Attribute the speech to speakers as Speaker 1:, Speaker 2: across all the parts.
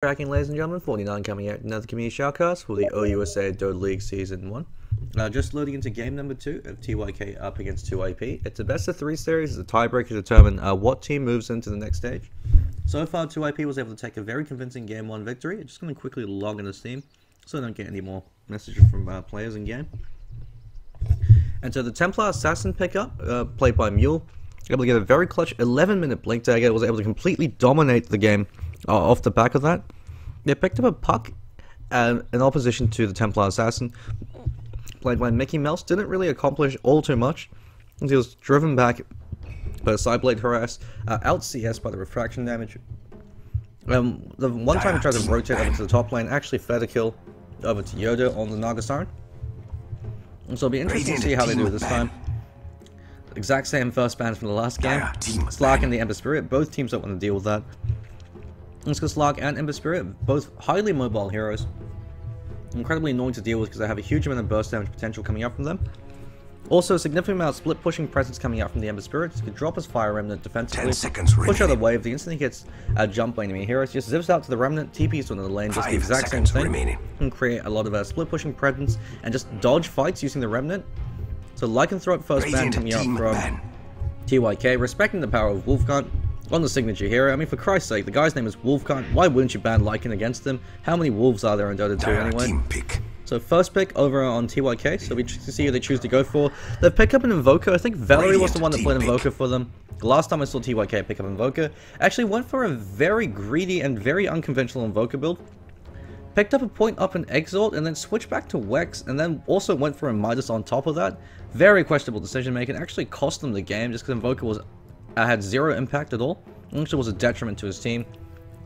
Speaker 1: Tracking, ladies and gentlemen, 49 coming out another community shoutcast for the OUSA Dota League Season 1. Just loading into game number 2 of TYK up against TYP. It's a best of 3 series, it's a tiebreaker to determine what team moves into the next stage. So far, TYP was able to take a very convincing game 1 victory. I'm just going to quickly log into Steam so I don't get any more messages from players in game. And so the Templar Assassin pickup, played by Mule, able to get a very clutch 11-minute blink dagger, was able to completely dominate the game off the back of that. They picked up a puck in opposition to the Templar Assassin, played by Mickey Mouse. Didn't really accomplish all too much. He was driven back by a Sideblade harass, out CS by the refraction damage. The one time he tried to rotate over to the top lane, actually fed a kill over to Yoda on the Nagasarn. And so it'll be interesting to see how they do this time. Exact same first ban from the last game. Slark and the Ember Spirit, both teams don't want to deal with that. It's because Slark and Ember Spirit, both highly mobile heroes, incredibly annoying to deal with because they have a huge amount of burst damage potential coming out from them. Also, a significant amount of split pushing presence coming out from the Ember Spirit. He could drop his Fire Remnant defensively, push out the wave. The instant he gets a jump by enemy heroes, just zips out to the Remnant, TPs to another lane, just the exact same thing, and create a lot of split pushing presence and just dodge fights using the Remnant. So Lycanthrope first ban coming out from TYK, respecting the power of Wolfgunt on the signature hero. I mean, for Christ's sake, the guy's name is Wolfgunt. Why wouldn't you ban Lycan against him? How many wolves are there in Dota 2 anyway? So first pick over on TYK, so we see who they choose to go for. They've picked up an Invoker. I think Valory was the one that played Invoker for them. The last time I saw TYK pick up Invoker, actually went for a very greedy and very unconventional Invoker build. Picked up a point up in Exalt and then switched back to Wex and then also went for a Midas on top of that. Very questionable decision making. Actually cost them the game just because Invoker had zero impact at all. Actually was a detriment to his team.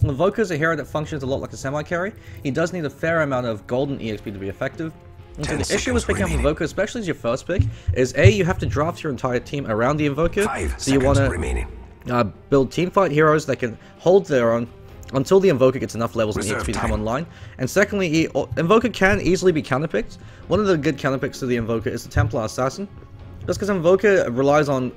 Speaker 1: Invoker is a hero that functions a lot like a semi-carry. He does need a fair amount of golden EXP to be effective. And so the issue with picking up Invoker, especially as your first pick, is A, you have to draft your entire team around the Invoker. So you want to build teamfight heroes that can hold their own until the Invoker gets enough levels and EXP to come online. And secondly, Invoker can easily be counterpicked. One of the good counterpicks to the Invoker is the Templar Assassin. Just because Invoker relies on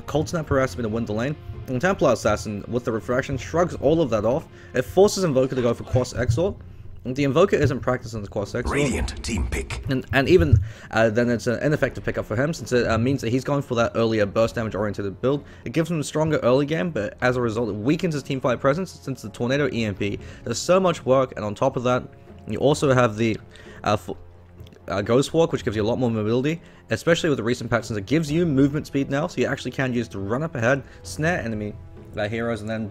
Speaker 1: Cold Snap harassment to win the lane, and Templar Assassin, with the refraction, shrugs all of that off. It forces Invoker to go for Quas Exalt. And the Invoker isn't practicing the Quas Exalt.
Speaker 2: Radiant team pick.
Speaker 1: And even then it's an ineffective pickup for him, since it means that he's going for that earlier burst damage oriented build. It gives him a stronger early game, but as a result it weakens his teamfight presence, since the Tornado EMP does so much work, and on top of that, you also have the Ghost Walk, which gives you a lot more mobility, especially with the recent patch, since it gives you movement speed now, so you actually can use to run up ahead, snare enemy heroes, and then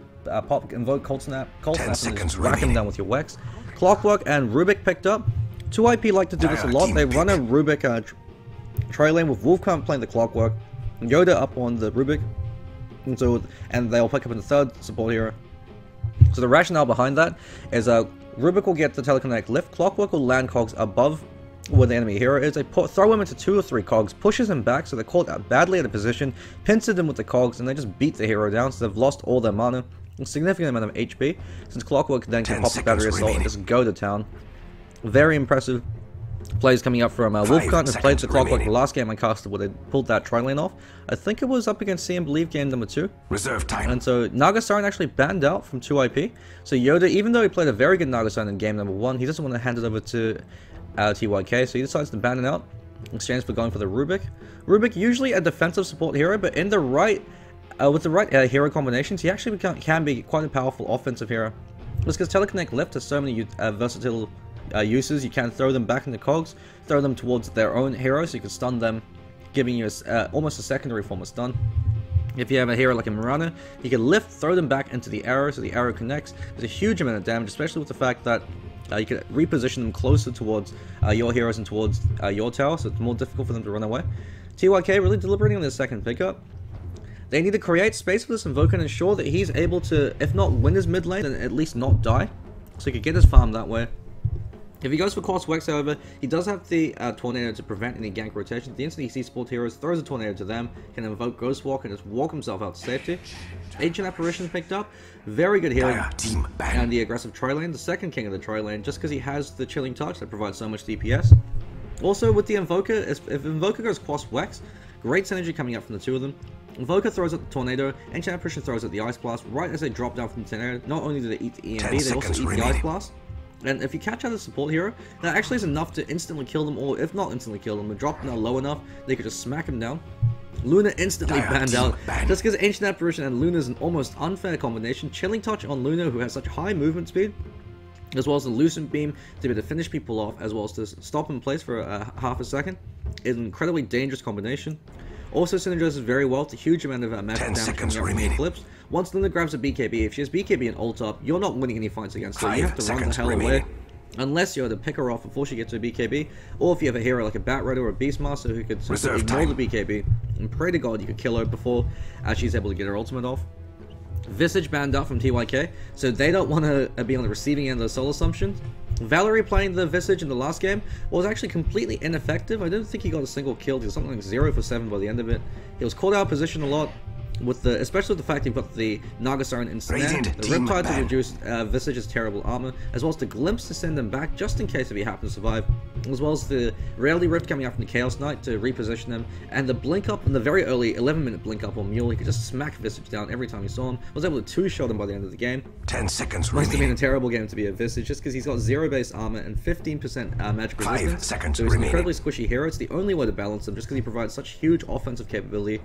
Speaker 1: invoke Cold Snap, and just whack him down with your Wex. Clockwork and Rubick picked up. 2IP like to do this a lot. They run a Rubick trail lane with Wolfgunt playing the Clockwork, Yoda up on the Rubick, and they'll pick up in the third support hero. So the rationale behind that is Rubick will get the telekinetic lift, Clockwork will land cogs above where the enemy hero is. They throw him into 2 or 3 cogs, pushes him back so they're caught badly out of position, pinces him with the cogs, and they just beat the hero down, so they've lost all their mana, a significant amount of HP, since Clockwork then can pop the battery assault and just go to town. Very impressive plays coming up from Wolfgunt, has played the Clockwork the last game I casted where they pulled that tri-lane off. I think it was up against CM Believe game number 2.
Speaker 2: Reserve time.
Speaker 1: And so Nagasarn actually banned out from 2IP. So Yoda, even though he played a very good Nagasarn in game number 1, he doesn't want to hand it over to TYK, so he decides to ban it out in exchange for going for the Rubick. Rubick, usually a defensive support hero, but in the right, with the right hero combinations, he actually can be quite a powerful offensive hero. Just because Telekinetic Lift has so many versatile uses. You can throw them back into cogs, throw them towards their own hero, so you can stun them, giving you almost a secondary form of stun. If you have a hero like a Mirana, you can lift, throw them back into the arrow, so the arrow connects. There's a huge amount of damage, especially with the fact that you can reposition them closer towards your heroes and towards your tower, so it's more difficult for them to run away. TYK really deliberating on their second pickup. They need to create space for this Invoker and ensure that he's able to, if not win his mid lane, then at least not die, so he could get his farm that way. If he goes for Quas Wex, however, he does have the Tornado to prevent any gank rotation. The instant he sees support heroes, throws a Tornado to them, can invoke Ghost Walk and just walk himself out to safety. Ancient Apparition picked up. Very good healing. And the aggressive tri-lane, the second king of the tri-lane, just because he has the Chilling Touch that provides so much DPS. Also, with the Invoker, if Invoker goes Quas Wex, Great synergy coming out from the two of them. Invoker throws out the Tornado, Ancient Apparition throws out the Ice Blast. Right as they drop down from the Tornado, not only do they eat the EMB, they also eat the Ice Blast. And if you catch out a support hero, that actually is enough to instantly kill them, or if not instantly kill them, but drop them down low enough, they could just smack them down. Luna instantly banned out, just because Ancient Apparition and Luna is an almost unfair combination. Chilling Touch on Luna, who has such high movement speed, as well as the Lucent Beam to be able to finish people off, as well as to stop in place for half a second, is an incredibly dangerous combination. Also synergizes very well with a huge amount of magic damage coming out from the Eclipse. Once Luna grabs a BKB, if she has BKB and ult up, you're not winning any fights against her. You have to run the hell away. Unless you're to pick her off before she gets to a BKB, or if you have a hero like a Bat Rider or a Beastmaster who could ignore the BKB and pray to God you could kill her before she's able to get her ultimate off. Visage banned out from TYK, so they don't want to be on the receiving end of the soul assumptions. Valory playing the Visage in the last game was actually completely ineffective. I don't think he got a single kill. He was something like 0 for 7 by the end of it. He was caught out of position a lot, especially with the fact he got the Nagasaran in snare, the Riptide to reduce Visage's terrible armor, as well as the Glimpse to send him back just in case if he happens to survive, as well as the Rarely Rift coming out from the Chaos Knight to reposition him, and the blink up in the very early 11-minute blink up on Mule. He could just smack Visage down every time he saw him. Was able to two-shot him by the end of the game.
Speaker 2: 10 seconds
Speaker 1: Must have been a terrible game to be a Visage, just because he's got 0 base armor and 15% magic resistance.
Speaker 2: 5 seconds
Speaker 1: so he's an incredibly squishy hero. It's the only way to balance him, just because he provides such huge offensive capability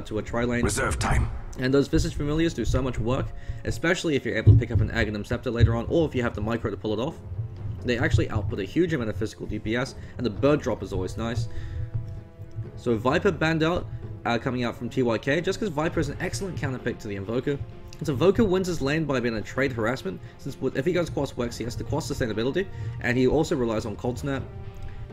Speaker 1: to a tri-lane.
Speaker 2: Reserve time.
Speaker 1: And those Visage Familiars do so much work, especially if you're able to pick up an Aghanim Scepter later on, or if you have the micro to pull it off. They actually output a huge amount of physical DPS, and the bird drop is always nice. So Viper banned out, coming out from TYK, just because Viper is an excellent counter pick to the Invoker. So Invoker wins his lane by being a trade harassment, since if he goes Quas Wex, he has the Quas sustainability, and he also relies on Cold Snap.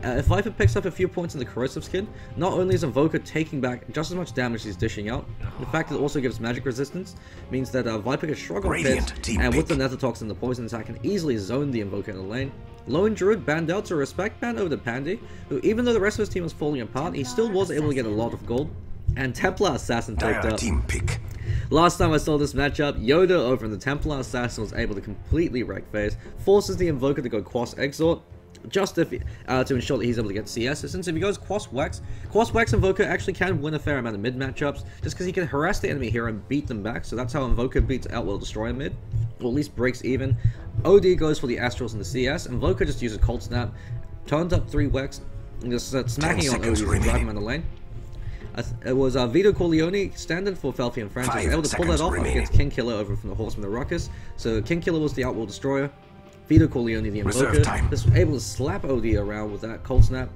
Speaker 1: If Viper picks up a few points in the Corrosive skin, not only is Invoker taking back just as much damage as he's dishing out, the fact that it also gives magic resistance means that Viper can shrug off hits, and with the Nether Toxin and the Poison attack can easily zone the Invoker in the lane. Lone Druid banned out to respect ban over to Pandy, who even though the rest of his team was falling apart, he still was able to get a lot of gold. And Templar Assassin picked up.
Speaker 2: Team pick.
Speaker 1: Last time I saw this matchup, Yoda over in the Templar Assassin was able to completely wreck phase, forces the Invoker to go Quas Exort, just to ensure that he's able to get CS. Since if he goes Quas Wex Invoker actually can win a fair amount of mid matchups, just because he can harass the enemy hero and beat them back. So that's how Invoker beats Outworld Destroyer mid, or at least breaks even. OD goes for the Astrals and the CS. Invoker just uses Cold Snap, turns up 3 Wex, and just smacking on OD to drive him out of the lane. It was Vito Corleone, standard for Felfian Francis, able to pull that off against King Killer over from the Horseman of the Ruckus. So King Killer was the Outworld Destroyer, Vito Corleone the Invoker, just able to slap OD around with that Cold Snap.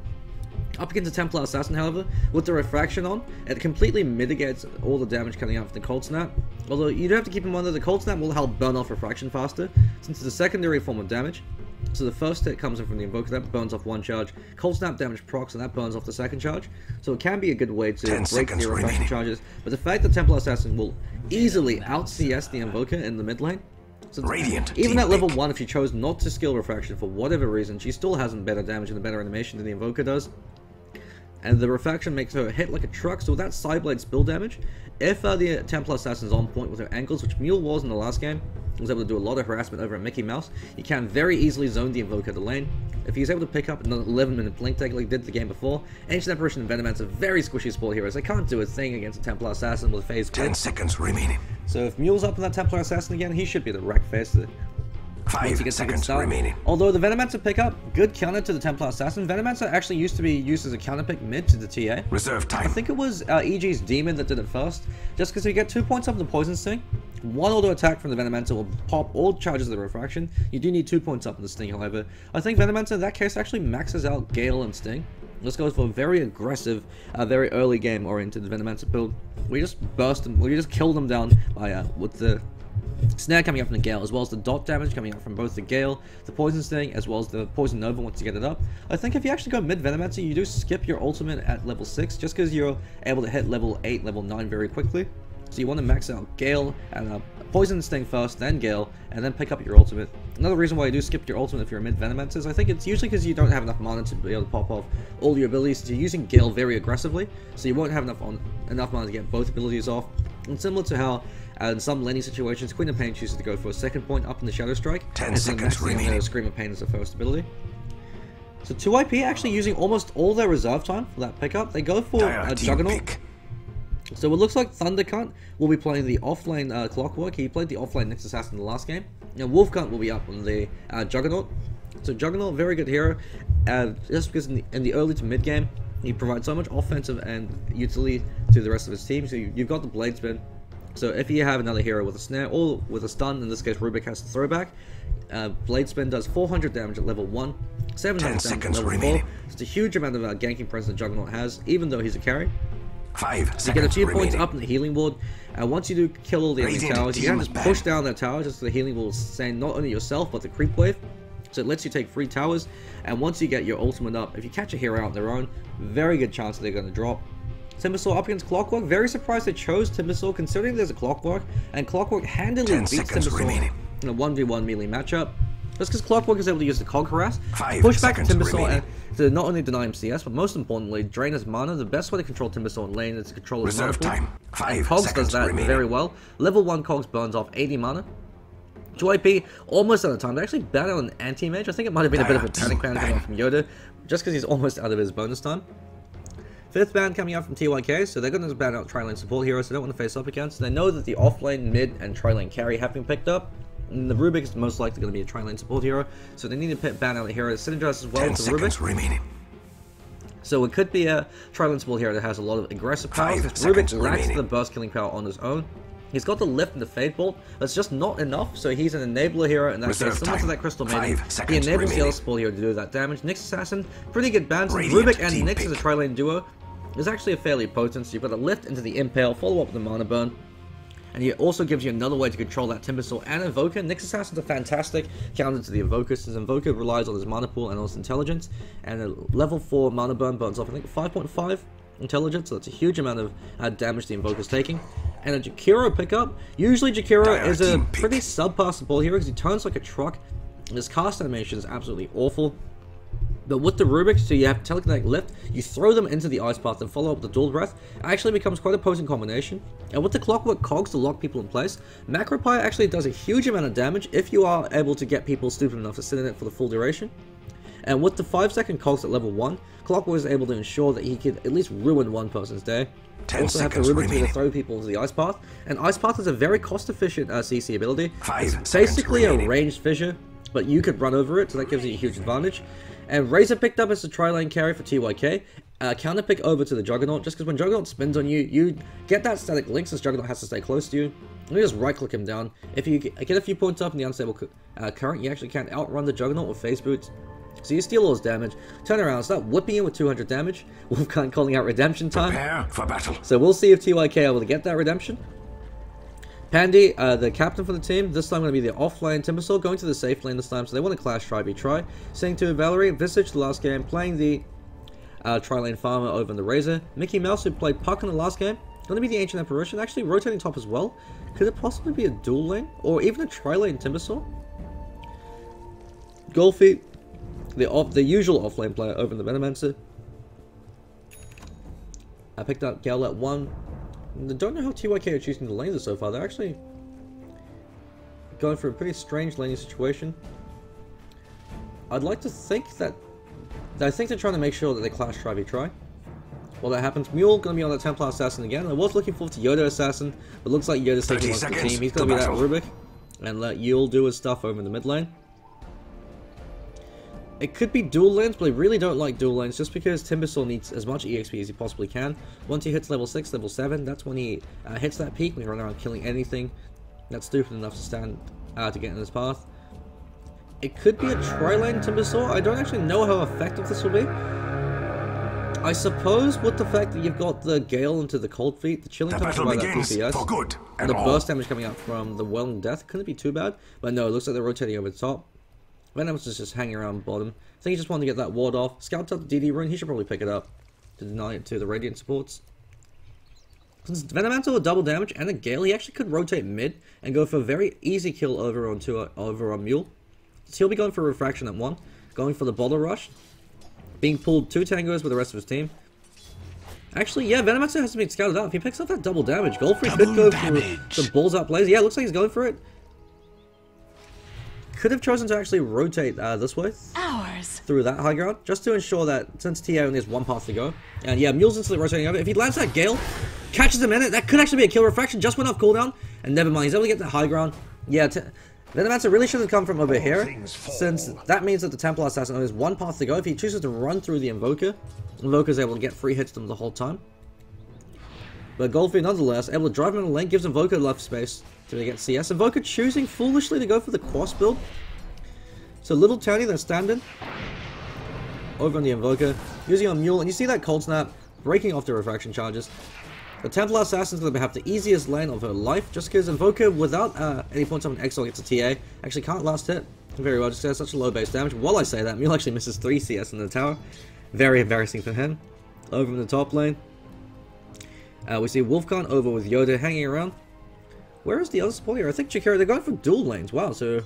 Speaker 1: Up against the Templar Assassin, however, with the Refraction on, it completely mitigates all the damage coming out from the Cold Snap. Although you do have to keep in mind that the Cold Snap will help burn off Refraction faster, since it's a secondary form of damage. So the first hit comes in from the Invoker, that burns off 1 charge. Cold Snap damage procs, and that burns off the 2nd charge. So it can be a good way to break the Refraction charges. But the fact that Templar Assassin will easily out-CS the Invoker in the mid lane, so even at level 1, if she chose not to skill Refraction for whatever reason, she still has better damage and a better animation than the Invoker does. And the Refraction makes her hit like a truck, so with that Sideblade spill damage, if the Templar Assassin's on point with her ankles, which Mule was in the last game, was able to do a lot of harassment over at Mickey Mouse, he can very easily zone the Invoker to lane. If he's able to pick up another 11-minute blink tag like he did the game before, Ancient Apparition and Venomancer are very squishy support heroes. They can't do a thing against a Templar Assassin with phase
Speaker 2: 10 seconds remaining.
Speaker 1: So if Mule's up on that Templar Assassin again, he should be the wreck face.
Speaker 2: 5 seconds remaining.
Speaker 1: Although the Venomancer pickup, good counter to the Templar Assassin. Venomancer actually used to be used as a counter pick mid to the TA.
Speaker 2: Reserve time.
Speaker 1: I think it was EG's Demon that did it first. Just because you get 2 points up in the Poison Sting, 1 auto attack from the Venomancer will pop all charges of the Refraction. You do need 2 points up in the Sting, however. I think Venomancer in that case actually maxes out Gale and Sting. This goes for a very aggressive, very early game oriented Venomancer build. We just burst them, we just kill them down by with the Snare coming up from the Gale, as well as the dot damage coming up from both the Gale, the Poison Sting, as well as the Poison Nova once you get it up. I think if you actually go mid Venomancer, you do skip your ultimate at level 6, just because you're able to hit level 8, level 9 very quickly. So you want to max out Gale and Poison Sting first, then Gale, and then pick up your ultimate. Another reason why you do skip your ultimate if you're a mid Venomancer is I think it's usually because you don't have enough mana to be able to pop off all your abilities. So you're using Gale very aggressively, so you won't have enough mana to get both abilities off. And similar to how in some laning situations, Queen of Pain chooses to go for a 2nd point up in the Shadow Strike,
Speaker 2: 10 seconds remaining.
Speaker 1: Scream of Pain as the first ability. So 2IP actually using almost all their reserve time for that pickup. They go for a Juggernaut. So it looks like Thundercunt will be playing the offlane Clockwork. He played the offlane Nyx Assassin in the last game. Now Wolfcunt will be up on the Juggernaut. So Juggernaut, very good hero. Just because in the early to mid game, he provides so much offensive and utility to the rest of his team. So you've got the Blade Spin. So if you have another hero with a snare or with a stun, in this case Rubick has the throwback. Blade Spin does 400 damage at level 1, 700 damage at level 4. It's a huge amount of ganking presence that Juggernaut has, even though he's a carry.
Speaker 2: 5 seconds
Speaker 1: you get a few points up in the healing ward, and once you do kill all the enemy towers, you can just push down that tower, just so the healing will sustain not only yourself, but the creep wave. So it lets you take 3 towers, and once you get your ultimate up, if you catch a hero out on their own, very good chance that they're going to drop. Timbersaw up against Clockwork, very surprised they chose Timbersaw, considering there's a Clockwork, and Clockwork handily beats Timbersaw in a 1v1 melee matchup. That's because Clockwork is able to use the Cog Harass, push back Timbersaw to not only deny him CS, but most importantly, drain his mana. The best way to control Timbersaw in lane is to control his mana pool. And Cogs does that very well. Level 1 Cogs burns off 80 mana. 2IP almost out of time. They actually banned out an anti-mage. I think it might have been a bit of a panic ban coming out from Yoda, just because he's almost out of his bonus time. 5th ban coming out from TYK, so they're going to ban out tri-lane support heroes they don't want to face up against. They know that the off-lane, mid, and tri-lane carry have been picked up. And the Rubick is most likely going to be a tri-lane support hero, so they need to ban out a hero that synergizes well with the Rubick. So it could be a tri-lane support hero that has a lot of aggressive power, because Rubick lacks the burst killing power on his own. He's got the lift and the fade bolt, but it's just not enough, so he's an enabler hero, and that's similar to that Crystal Maiden. He enables the other support hero to do that damage. Nyx Assassin, pretty good bans. Rubick and Nyx as a tri-lane duo is actually a fairly potent, so you've got a lift into the Impale, follow up with the Mana Burn. And it also gives you another way to control that Timbersaw and Invoker. Nyx Assassin's a fantastic counter to the Invoker, since Invoker relies on his mana pool and on his intelligence. And a level 4 mana burn burns off, I think, 5.5 intelligence, so that's a huge amount of damage the Invoker's taking. And a Jakiro pickup. Usually Jakiro is a pretty subpar support hero because he turns like a truck. And his cast animation is absolutely awful. But with the Rubick, so you have telekinetic lift, you throw them into the ice path and follow up the dual breath. It actually becomes quite a potent combination. And with the Clockwork cogs to lock people in place, Macropie actually does a huge amount of damage if you are able to get people stupid enough to sit in it for the full duration. And with the 5-second cogs at level 1, Clockwork is able to ensure that he could at least ruin one person's day. Also have the Rubick to throw people into the ice path. And ice path is a very cost-efficient CC ability. It's basically a ranged fissure, but you could run over it, so that gives you a huge advantage. And Razor picked up as a tri-lane carry for TYK. Counter pick over to the Juggernaut, just because when Juggernaut spins on you, you get that static link, since Juggernaut has to stay close to you. And you just right-click him down. If you get a few points up in the unstable current, you actually can't outrun the Juggernaut with phase boots. So you steal all his damage, turn around, start whipping him with 200 damage. Wolfkind calling out redemption time.
Speaker 2: Prepare for battle.
Speaker 1: So we'll see if TYK are able to get that redemption. Pandy, the captain for the team, this time going to be the offlane Timbersaw, going to the safe lane this time, so they want to clash try. Saying to Valory, Visage the last game, playing the tri-lane farmer over in the Razor. Mickey Mouse, who played Puck in the last game, going to be the Ancient Apparition, actually rotating top as well. Could it possibly be a dual lane, or even a tri-lane Timbersaw? Golfy, the usual offlane player over in the Venomancer. I picked up Gale at 1. I don't know how TYK are choosing the lanes so far. They're actually going for a pretty strange laning situation. I'd like to think that... I think they're trying to make sure that they clash try. Well, that happens. Mule going to be on the Templar Assassin again. I was looking forward to Yoda Assassin, but looks like Yoda's taking one for the team. He's going to be that Rubick and let Yule do his stuff over in the mid lane. It could be dual lanes, but I really don't like dual lanes just because Timbersaw needs as much EXP as he possibly can. Once he hits level 6, level 7, that's when he hits that peak, when he runs around killing anything that's stupid enough to stand to get in his path. It could be a tri-lane Timbersaw. I don't actually know how effective this will be. I suppose with the fact that you've got the Gale into the Cold Feet, the Chilling Touch by that DPS, and the burst damage coming out from the Welling Death, couldn't be too bad. But no, it looks like they're rotating over the top. Venomancer is just hanging around bottom. I think he just wanted to get that ward off. Scout up the DD rune, he should probably pick it up to deny it to the Radiant supports. Since Venomancer with double damage and a Gale, he actually could rotate mid and go for a very easy kill over on Mule. So he'll be going for Refraction at 1, going for the Bottle Rush, being pulled 2 tangos with the rest of his team. Actually, yeah, Venomancer hasn't been scouted out. If he picks up that double damage, Golfrey could go for some balls out plays. Yeah, looks like he's going for it. could have chosen to actually rotate this way through that high ground, just to ensure that since TA only has one path to go, and yeah, Mule's instantly rotating over. If he lands that Gale, catches him in it, that could actually be a kill. Refraction just went off cooldown, and never mind, he's able to get the high ground. Yeah, Venomancer really should have come from over here, since that means that the Templar Assassin only has one path to go. If he chooses to run through the Invoker, Invoker is able to get free hits to them the whole time. But Goldfeed nonetheless, able to drive him in the lane, gives Invoker left space to get CS. Invoker choosing foolishly to go for the cross build. So little Tony that's standing over on the Invoker, using on Mule, and you see that Cold Snap breaking off the refraction charges. The Templar Assassin's going to have the easiest lane of her life, just because Invoker, without any points on an Exile gets a TA, actually can't last hit very well, just because such a low base damage. While I say that, Mule actually misses 3 CS in the tower. Very embarrassing for him. Over in the top lane, we see Wolfcon over with Yoda hanging around. Where is the other support here? I think Jakiro, they're going for dual lanes. Wow, so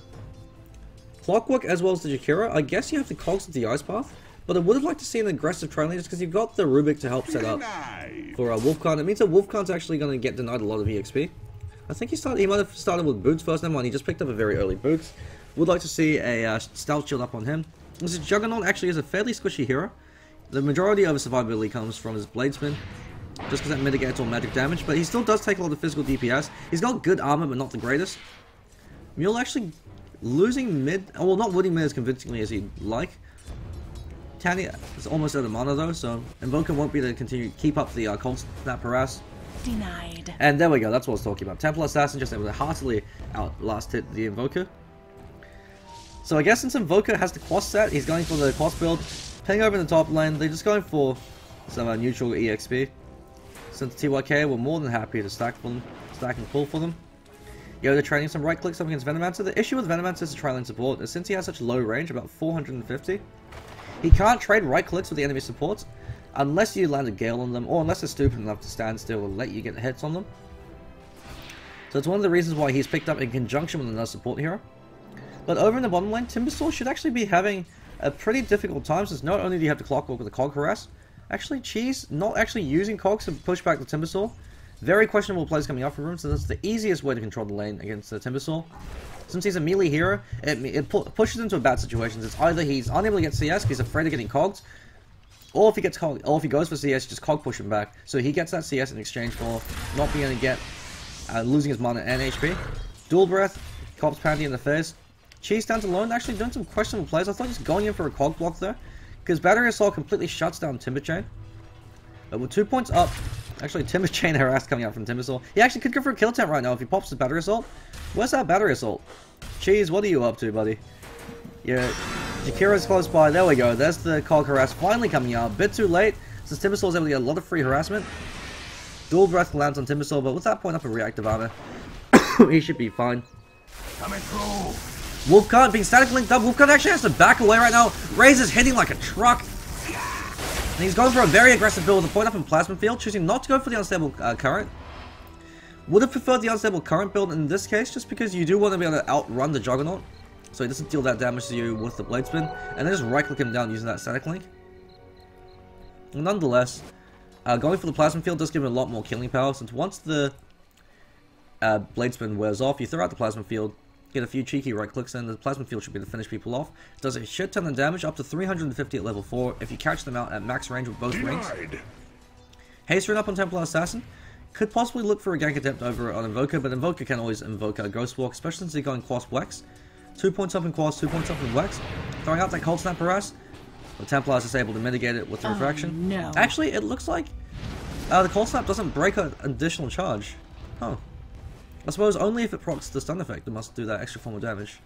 Speaker 1: Clockwork as well as the Jakiro. I guess you have the cogs of the Ice Path, but I would have liked to see an aggressive train lane just because you've got the Rubick to help set up for Wolfcon. It means that Wolfcon's actually going to get denied a lot of EXP. I think he might have started with Boots first, never mind, he just picked up a very early Boots. Would like to see a Stealth Shield up on him. This Juggernaut actually is a fairly squishy hero. The majority of his survivability comes from his Blade Spin, just because that mitigates all magic damage, but he still does take a lot of physical DPS. He's got good armor, but not the greatest. Mule actually losing mid, well, not winning mid as convincingly as he'd like. Tanny is almost out of mana though, so Invoker won't be able to continue keep up the Cold Snap harass.
Speaker 3: Denied.
Speaker 1: And there we go, that's what I was talking about. Templar Assassin just able to heartily outlast hit the Invoker. So I guess since Invoker has the Quas set, he's going for the Quas build. Ping over in the top lane, they're just going for some neutral EXP. Since TYK, we're more than happy to stack and pull for them. Yoda training some right clicks up against Venomancer. The issue with Venomancer is the tri-lane support is since he has such low range, about 450, he can't trade right clicks with the enemy supports unless you land a Gale on them, or unless they're stupid enough to stand still and let you get hits on them. So it's one of the reasons why he's picked up in conjunction with another support hero. But over in the bottom lane, Timbersaw should actually be having a pretty difficult time, since not only do you have the Clockwork with the Cog harass, actually Cheese not actually using Cogs to push back the Timbersaw. Very questionable plays coming up from him, so that's the easiest way to control the lane against the Timbersaw. Since he's a melee hero, it pushes into a bad situation. It's either he's unable to get CS because he's afraid of getting Cogs, or if he gets Cog, or if he goes for CS, just Cog push him back. So he gets that CS in exchange for not being able to get losing his mana and HP. Dual Breath, Cops Pandy in the face. Cheese stands alone, actually doing some questionable plays. I thought just going in for a Cog block there, because Battery Assault completely shuts down Timber Chain. But with 2 points up, actually Timber Chain harass coming out from Timbersaw. He actually could go for a kill attempt right now if he pops the Battery Assault. Where's that Battery Assault? Cheese, what are you up to, buddy? Yeah, Jakiro's close by. There we go. There's the Cog harass finally coming out. A bit too late, since Timbersaw is able to get a lot of free harassment. Dual Breath lands on Timbersaw, but with that point up of reactive armor, he should be fine.
Speaker 2: Coming through.
Speaker 1: Wolfcon being static linked up. Wolfcon actually has to back away right now. Raze is hitting like a truck. And he's going for a very aggressive build with a point up in Plasma Field, choosing not to go for the Unstable Current. Would have preferred the Unstable Current build in this case, just because you do want to be able to outrun the Juggernaut, so he doesn't deal that damage to you with the Blade Spin, and then just right click him down using that static link. Nonetheless, going for the Plasma Field does give him a lot more killing power, since once the Blade Spin wears off, you throw out the Plasma Field, get a few cheeky right clicks in, the Plasma Field should be to finish people off. Does a shit ton of damage, up to 350 at level 4, if you catch them out at max range with both rings. Haste run up on Templar Assassin. Could possibly look for a gank attempt over on Invoker, but Invoker can always invoke a Ghost Walk, especially since he's going Quas Wex. 2 points up in Quas, 2 points up in Wex. Throwing out that Cold Snap harass. The Templar is just able to mitigate it with the refraction.
Speaker 3: No.
Speaker 1: Actually, it looks like the Cold Snap doesn't break an additional charge. Huh. I suppose only if it procs the stun effect, it must do that extra form of damage.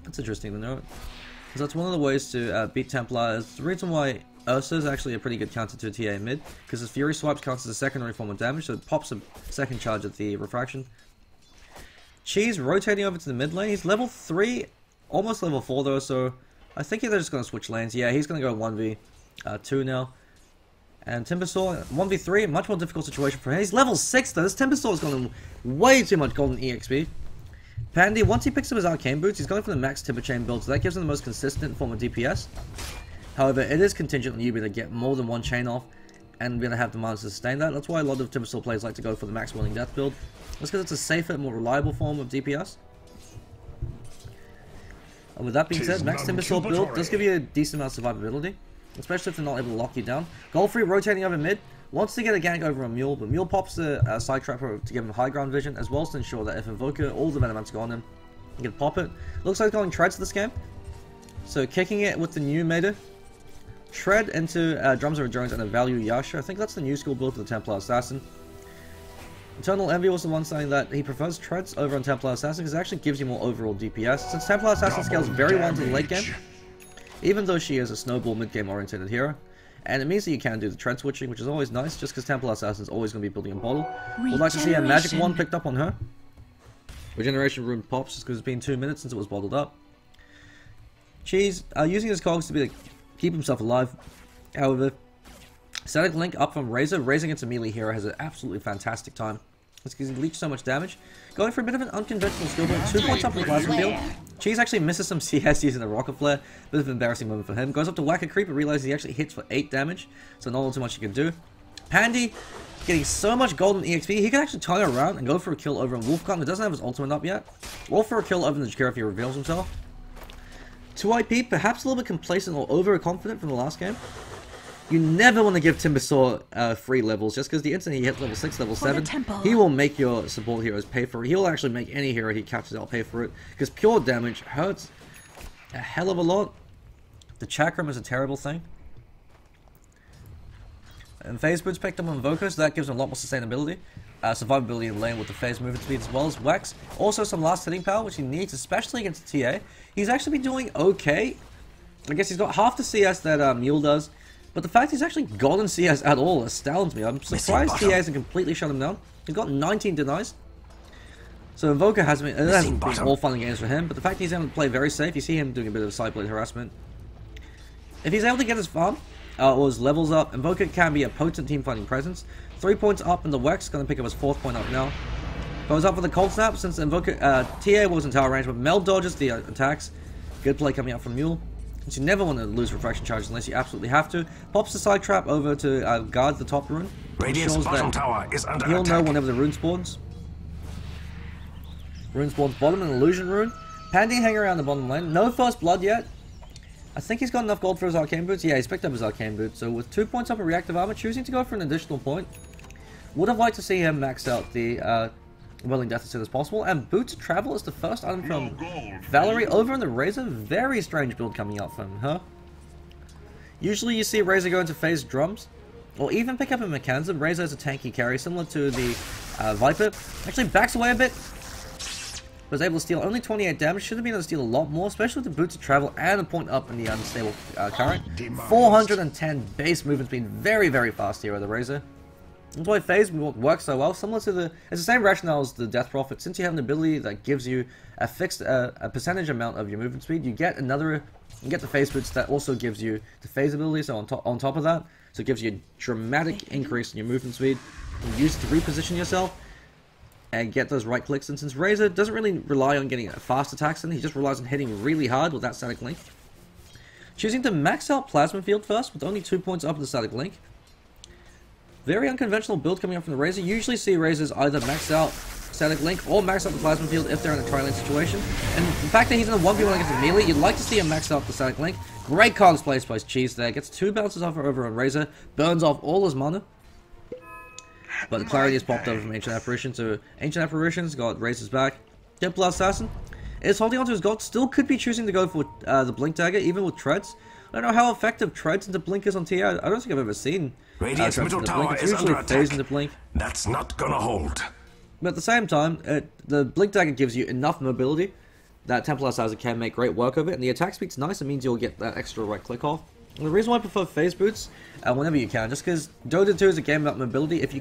Speaker 1: That's interesting to note. Because that's one of the ways to beat Templar. It's the reason why Ursa is actually a pretty good counter to a TA mid, because his Fury Swipes counts as a secondary form of damage, so it pops a second charge at the refraction. Cheese rotating over to the mid lane. He's level 3, almost level 4 though, so I think they're just going to switch lanes. Yeah, he's going to go 1v2 now. And Timbersaw, 1v3, much more difficult situation for him. He's level 6 though. This Timbersaw has gotten way too much golden EXP. Pandy, once he picks up his Arcane Boots, he's going for the max Timber Chain build, so that gives him the most consistent form of DPS. However, it is contingent on you being able to get more than one chain off, and being able to have the mana to sustain that. That's why a lot of Timbersaw players like to go for the max Willing Death build. That's because it's a safer, more reliable form of DPS. And with that being said, max Timbersaw build does give you a decent amount of survivability, especially if they're not able to lock you down. Godfrey rotating over mid, wants to get a gank over on Mule, but Mule pops the side trapper to give him high ground vision, as well as to ensure that if Invoker or the Venomancer go on him, he can pop it. Looks like going Treads this game, so kicking it with the new meta. Tread into Drums of Endurance and a Value Yasha. I think that's the new school build for the Templar Assassin. Eternal Envy was the one saying that he prefers Treads over on Templar Assassin because it actually gives you more overall DPS. Since Templar Assassin scales very well into the late game, even though she is a snowball mid-game oriented hero, and it means that you can do the Tread switching, which is always nice, just because Templar Assassin is always going to be building a bottle. Would like to see a magic wand picked up on her. Regeneration rune pops just because it's been 2 minutes since it was bottled up. Cheese, using his cogs to keep himself alive. However, static link up from Razor. Razor against a melee hero has an absolutely fantastic time. It's because he leaks so much damage. Going for a bit of an unconventional skill build. 2 points up from the plasma field. Cheese actually misses some CS using a rocket flare. Bit of an embarrassing moment for him. Goes up to whack a creep, but realizes he actually hits for 8 damage. So not too much he can do. Pandy getting so much golden EXP. He can actually turn around and go for a kill over on Wolfgang, who doesn't have his ultimate up yet. Or for a kill over the Jakiro if he reveals himself. TYK, perhaps a little bit complacent or overconfident from the last game. You never want to give Timbersaw free levels, just because the instant he hits level 6, level 7, he will make your support heroes pay for it. He will actually make any hero he catches out pay for it, because pure damage hurts a hell of a lot. The chakram is a terrible thing. And phase boots picked up on Invoker, so that gives him a lot more sustainability. Survivability in lane with the phase movement speed as well as Wax. Also some last hitting power, which he needs, especially against TA. He's actually been doing okay. I guess he's got half the CS that Mule does. But the fact he's actually gotten CS at all astounds me. I'm surprised TA hasn't completely shut him down. He's got 19 denies. So Invoker hasn't been all fun and games for him. But the fact he's able to play very safe, you see him doing a bit of sideblade harassment. If he's able to get his farm, or his levels up, Invoker can be a potent team fighting presence. 3 points up in the Wex, going to pick up his 4th point up now. Goes up for the cold snap since Invoker, TA was in tower range, but Mel dodges the attacks. Good play coming out from Mule. Since you never want to lose refraction charges unless you absolutely have to. Pops the side trap over to guard the top rune.
Speaker 2: Radiant's bottom tower is under
Speaker 1: he'll
Speaker 2: attack.
Speaker 1: know whenever the rune spawns. Rune spawns bottom, an illusion rune. Pandy hanging around the bottom lane. No first blood yet. I think he's got enough gold for his arcane boots. Yeah, he's picked up his arcane boots. So with 2 points up in reactive armor, choosing to go for an additional point. Would have liked to see him max out the Willing Death as soon as possible. And Boots of Travel is the first item from Valory over in the Razor. Very strange build coming out from her. Usually you see Razor go into phase drums, or even pick up a mechanism. Razor is a tanky carry, similar to the Viper. Actually backs away a bit. Was able to steal only 28 damage. Should have been able to steal a lot more, especially with the Boots of Travel and a point up in the unstable current. 410 base movement speed. Very, very fast here at the Razor. That's why phase works so well. Similar to it's the same rationale as the Death Prophet. Since you have an ability that gives you a fixed a percentage amount of your movement speed, you get the phase boots that also gives you the phase ability. So on top of that, so it gives you a dramatic increase in your movement speed. You can use it to reposition yourself and get those right clicks. And since Razor doesn't really rely on getting fast attacks in, he just relies on hitting really hard with that static link. Choosing to max out Plasma Field first with only 2 points up in the static link. Very unconventional build coming up from the Razor. Usually see Razors either max out static link or max out the Plasma Field if they're in a tri-lane situation. And the fact that he's in a 1v1 against a melee, you'd like to see him max out the static link. Great cogs placed by Cheese there. Gets 2 bounces off over on Razor. Burns off all his mana. But the clarity is popped over from Ancient Apparition, so Ancient Apparition's got Razor's back. Templar Assassin is holding onto his gold, still could be choosing to go for the Blink Dagger, even with Treads. I don't know how effective Treads into Blink is on TI. I don't think I've ever seen
Speaker 2: Radiant's middle tower is under attack. Into Blink. That's not gonna hold.
Speaker 1: But at the same time, the Blink Dagger gives you enough mobility that Templar Assassin can make great work of it, and the attack speed's nice. It means you'll get that extra right click off. And the reason why I prefer phase boots, whenever you can, just because Dota 2 is a game about mobility. If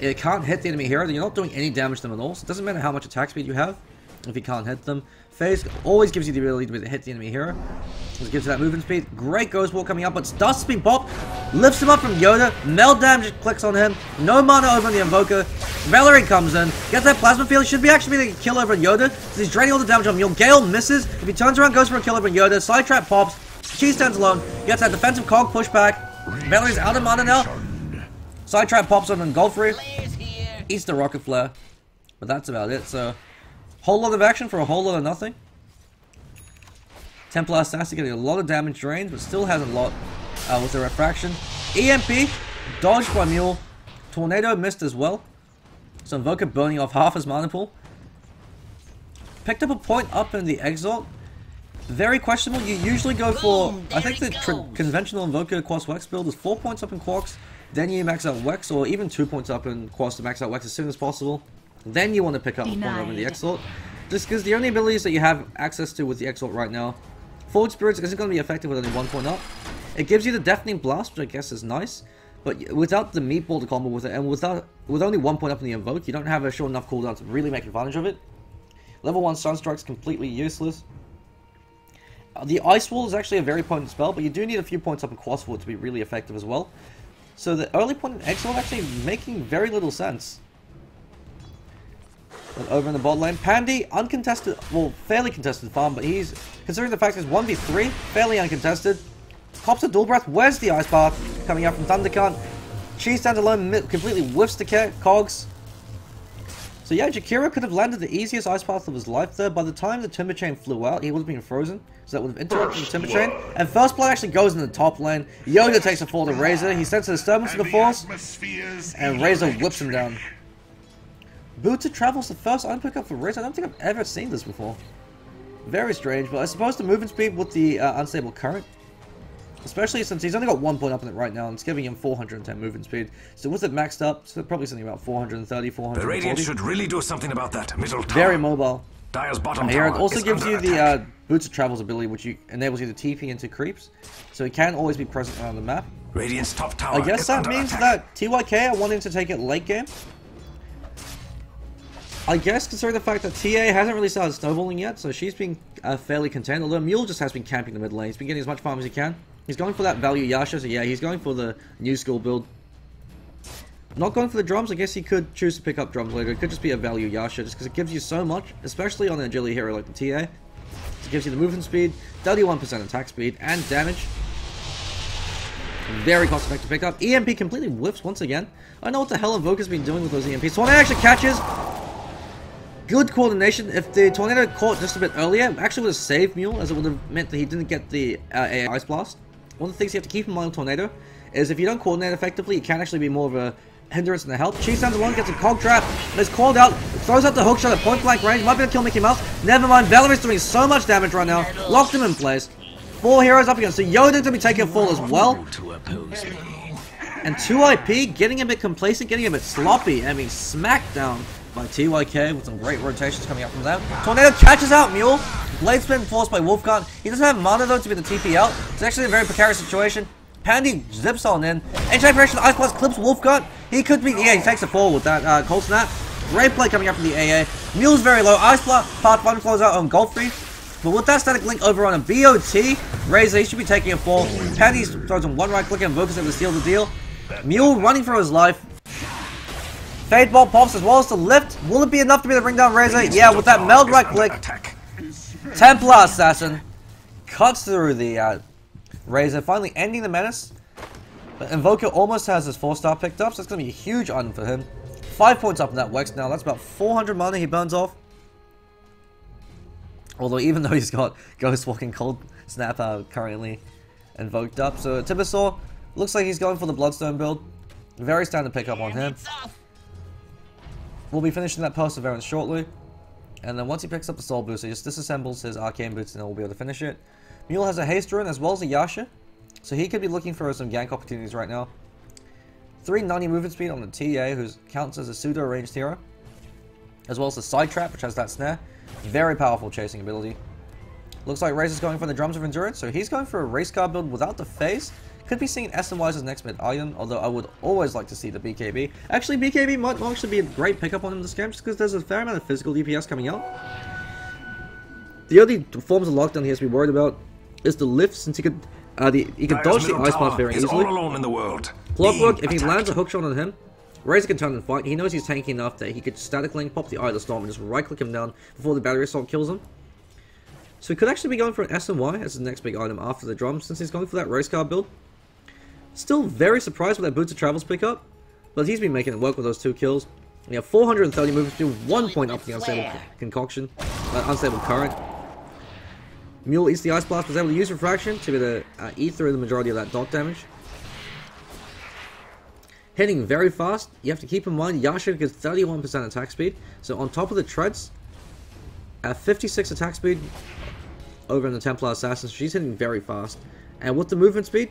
Speaker 1: it can't hit the enemy hero, then you're not doing any damage to them at all. So it doesn't matter how much attack speed you have if you can't hit them. Phase always gives you the ability to hit the enemy hero. It gives you that movement speed. Great Ghost Wall coming up, but Dust Speed Pop lifts him up from Yoda. Meld damage clicks on him. No mana over on the Invoker. Valory comes in, gets that Plasma Field. Should be actually be a kill over on Yoda. So he's draining all the damage on Mule. Gale misses. If he turns around, goes for a kill over on Yoda. Side Trap pops. Cheese stands alone. Gets that defensive cog pushback. Valory's out of mana now. Side Trap pops on Godfrey. Eats the Rocket Flare. But that's about it. So, whole lot of action for a whole lot of nothing. Templar Assassin getting a lot of damage range, but still has a lot with the refraction. EMP, dodged by Mule. Tornado missed as well. So Invoker burning off half his mana pool. Picked up a point up in the Exalt. Very questionable. You usually go for, I think the conventional Invoker Quas Wex build is 4 points up in Quarks, then you max out Wex, or even 2 points up in Quas to max out Wex as soon as possible. Then you want to pick up a point over in the Exalt. Just because the only abilities that you have access to with the Exalt right now, Forward Spirits isn't going to be effective with only 1 point up. It gives you the Deafening Blast, which I guess is nice, but without the Meatball to combo with it, and with only 1 point up in the Invoke, you don't have a short enough cooldown to really make advantage of it. Level 1 Sunstrike's completely useless. The Ice Wall is actually a very potent spell, but you do need a few points up in Quas for it to be really effective as well. So the early point in Exalt actually making very little sense. But over in the bot lane, Pandy, uncontested, well, fairly contested farm, but he's, considering the fact he's 1v3, fairly uncontested. Pops a Dual Breath, where's the Ice Path coming out from Thundercant? She stands alone, completely whiffs the cogs. So yeah, Jakiro could have landed the easiest Ice Path of his life there. By the time the Timber Chain flew out, he would have been frozen. So that would have interrupted the Timber Chain. And First Blood actually goes in the top lane. Yoda takes a fall to Razor. He sends a disturbance to the Force. And Razor whips him down. Booted Travel's the first unpick up for Razor. I don't think I've ever seen this before. Very strange, but I suppose the movement speed with the unstable current, especially since he's only got 1 point up in it right now, and it's giving him 410 movement speed. So with it maxed up, it's probably something about 430, 440.
Speaker 2: The Radiant should really do something about that middle tower.
Speaker 1: Very mobile.
Speaker 2: Dire's bottom
Speaker 1: Here
Speaker 2: tower
Speaker 1: it also
Speaker 2: is
Speaker 1: gives you
Speaker 2: under
Speaker 1: the
Speaker 2: attack.
Speaker 1: Boots of Travel's ability, which enables you to TP into creeps. So he can always be present around the map.
Speaker 2: Radiant's top tower
Speaker 1: I guess
Speaker 2: is
Speaker 1: that
Speaker 2: under
Speaker 1: means
Speaker 2: attack.
Speaker 1: that TYK are wanting to take it late game. I guess considering the fact that TA hasn't really started snowballing yet, so she's been fairly content, although Mule just has been camping the mid lane. He's been getting as much farm as he can. He's going for that value Yasha, so yeah, he's going for the new school build. Not going for the drums, I guess he could choose to pick up drums later. It could just be a value Yasha, just because it gives you so much, especially on an agility hero like the TA. It gives you the movement speed, 31% attack speed, and damage. Very cost effective pickup. EMP completely whiffs once again. I don't know what the hell Invoker's been doing with those EMPs. Tornado actually catches. Good coordination. If the Tornado caught just a bit earlier, actually would have saved Mule, as it would have meant that he didn't get the AA Ice Blast. One of the things you have to keep in mind with Tornado is if you don't coordinate effectively, it can actually be more of a hindrance than a help. She stands alone, gets a cog trap, is called out, throws out the hook shot at point blank range, might be able to kill Mickey Mouse. Never mind, Valory's doing so much damage right now. Locked him in place. 4 heroes up against, so Yoda's going to be taking a fall as well. And 2IP getting a bit complacent, getting a bit sloppy, and being smacked down by TYK with some great rotations coming up from them. Tornado catches out Mule. Blade Spin forced by Wolfguard. He doesn't have mana though to be the TP out. It's actually a very precarious situation. Pandy zips on in. Apparition Ice Blast clips Wolfguard. He could be, yeah, he takes a fall with that Cold Snap. Great play coming up from the AA. Mule's very low. Ice Blast Part 1 flows out on Golf Reef. But with that static link over on a BOT, Razor, he should be taking a fall. Pandy throws on one right click and Invokers able to seal the deal. Mule running for his life. Fade Ball pops as well as the lift. Will it be enough to be able to bring down Razor? Yeah, with that meld right click. Templar Assassin cuts through the Razor, finally ending the menace. But Invoker almost has his 4-star picked up, so it's going to be a huge item for him. 5 points up in that Wex now. That's about 400 mana he burns off. Although even though he's got Ghost Walking Cold Snap currently invoked up. So Timbersaw looks like he's going for the Bloodstone build. Very standard pickup on him. We'll be finishing that Perseverance shortly. And then once he picks up the Soul Boost, he just disassembles his Arcane Boots and then we'll be able to finish it. Mule has a Haste Rune as well as a Yasha. So he could be looking for some gank opportunities right now. 390 movement speed on the TA, who counts as a pseudo-ranged hero. As well as the Side Trap, which has that snare. Very powerful chasing ability. Looks like Razor's going for the Drums of Endurance, so he's going for a racecar build without the phase. Could be seeing SMY's next mid item, although I would always like to see the BKB. Actually, BKB might actually be a great pickup on him this game, just because there's a fair amount of physical DPS coming out. The only forms of lockdown he has to be worried about is the lift, since he could dodge the Ice Path very easily.
Speaker 2: All alone in the world.
Speaker 1: Clockwork, if he lands a hookshot on him, Razor can turn and fight. He knows he's tanky enough that he could static link, pop the Eye of the Storm, and just right-click him down before the Battery Assault kills him. So he could actually be going for an SMY as his next big item after the drum, since he's going for that racecar build. Still very surprised with that Boots of Travels pickup, but he's been making it work with those 2 kills. We have 430 movement speed, 1 point up the unstable concoction, unstable current. Mule eats the Ice Blast, was able to use Refraction to be able to eat through the majority of that dot damage. Hitting very fast. You have to keep in mind Yasha gets 31% attack speed. So on top of the treads, at 56 attack speed over in the Templar Assassin, she's hitting very fast. And with the movement speed,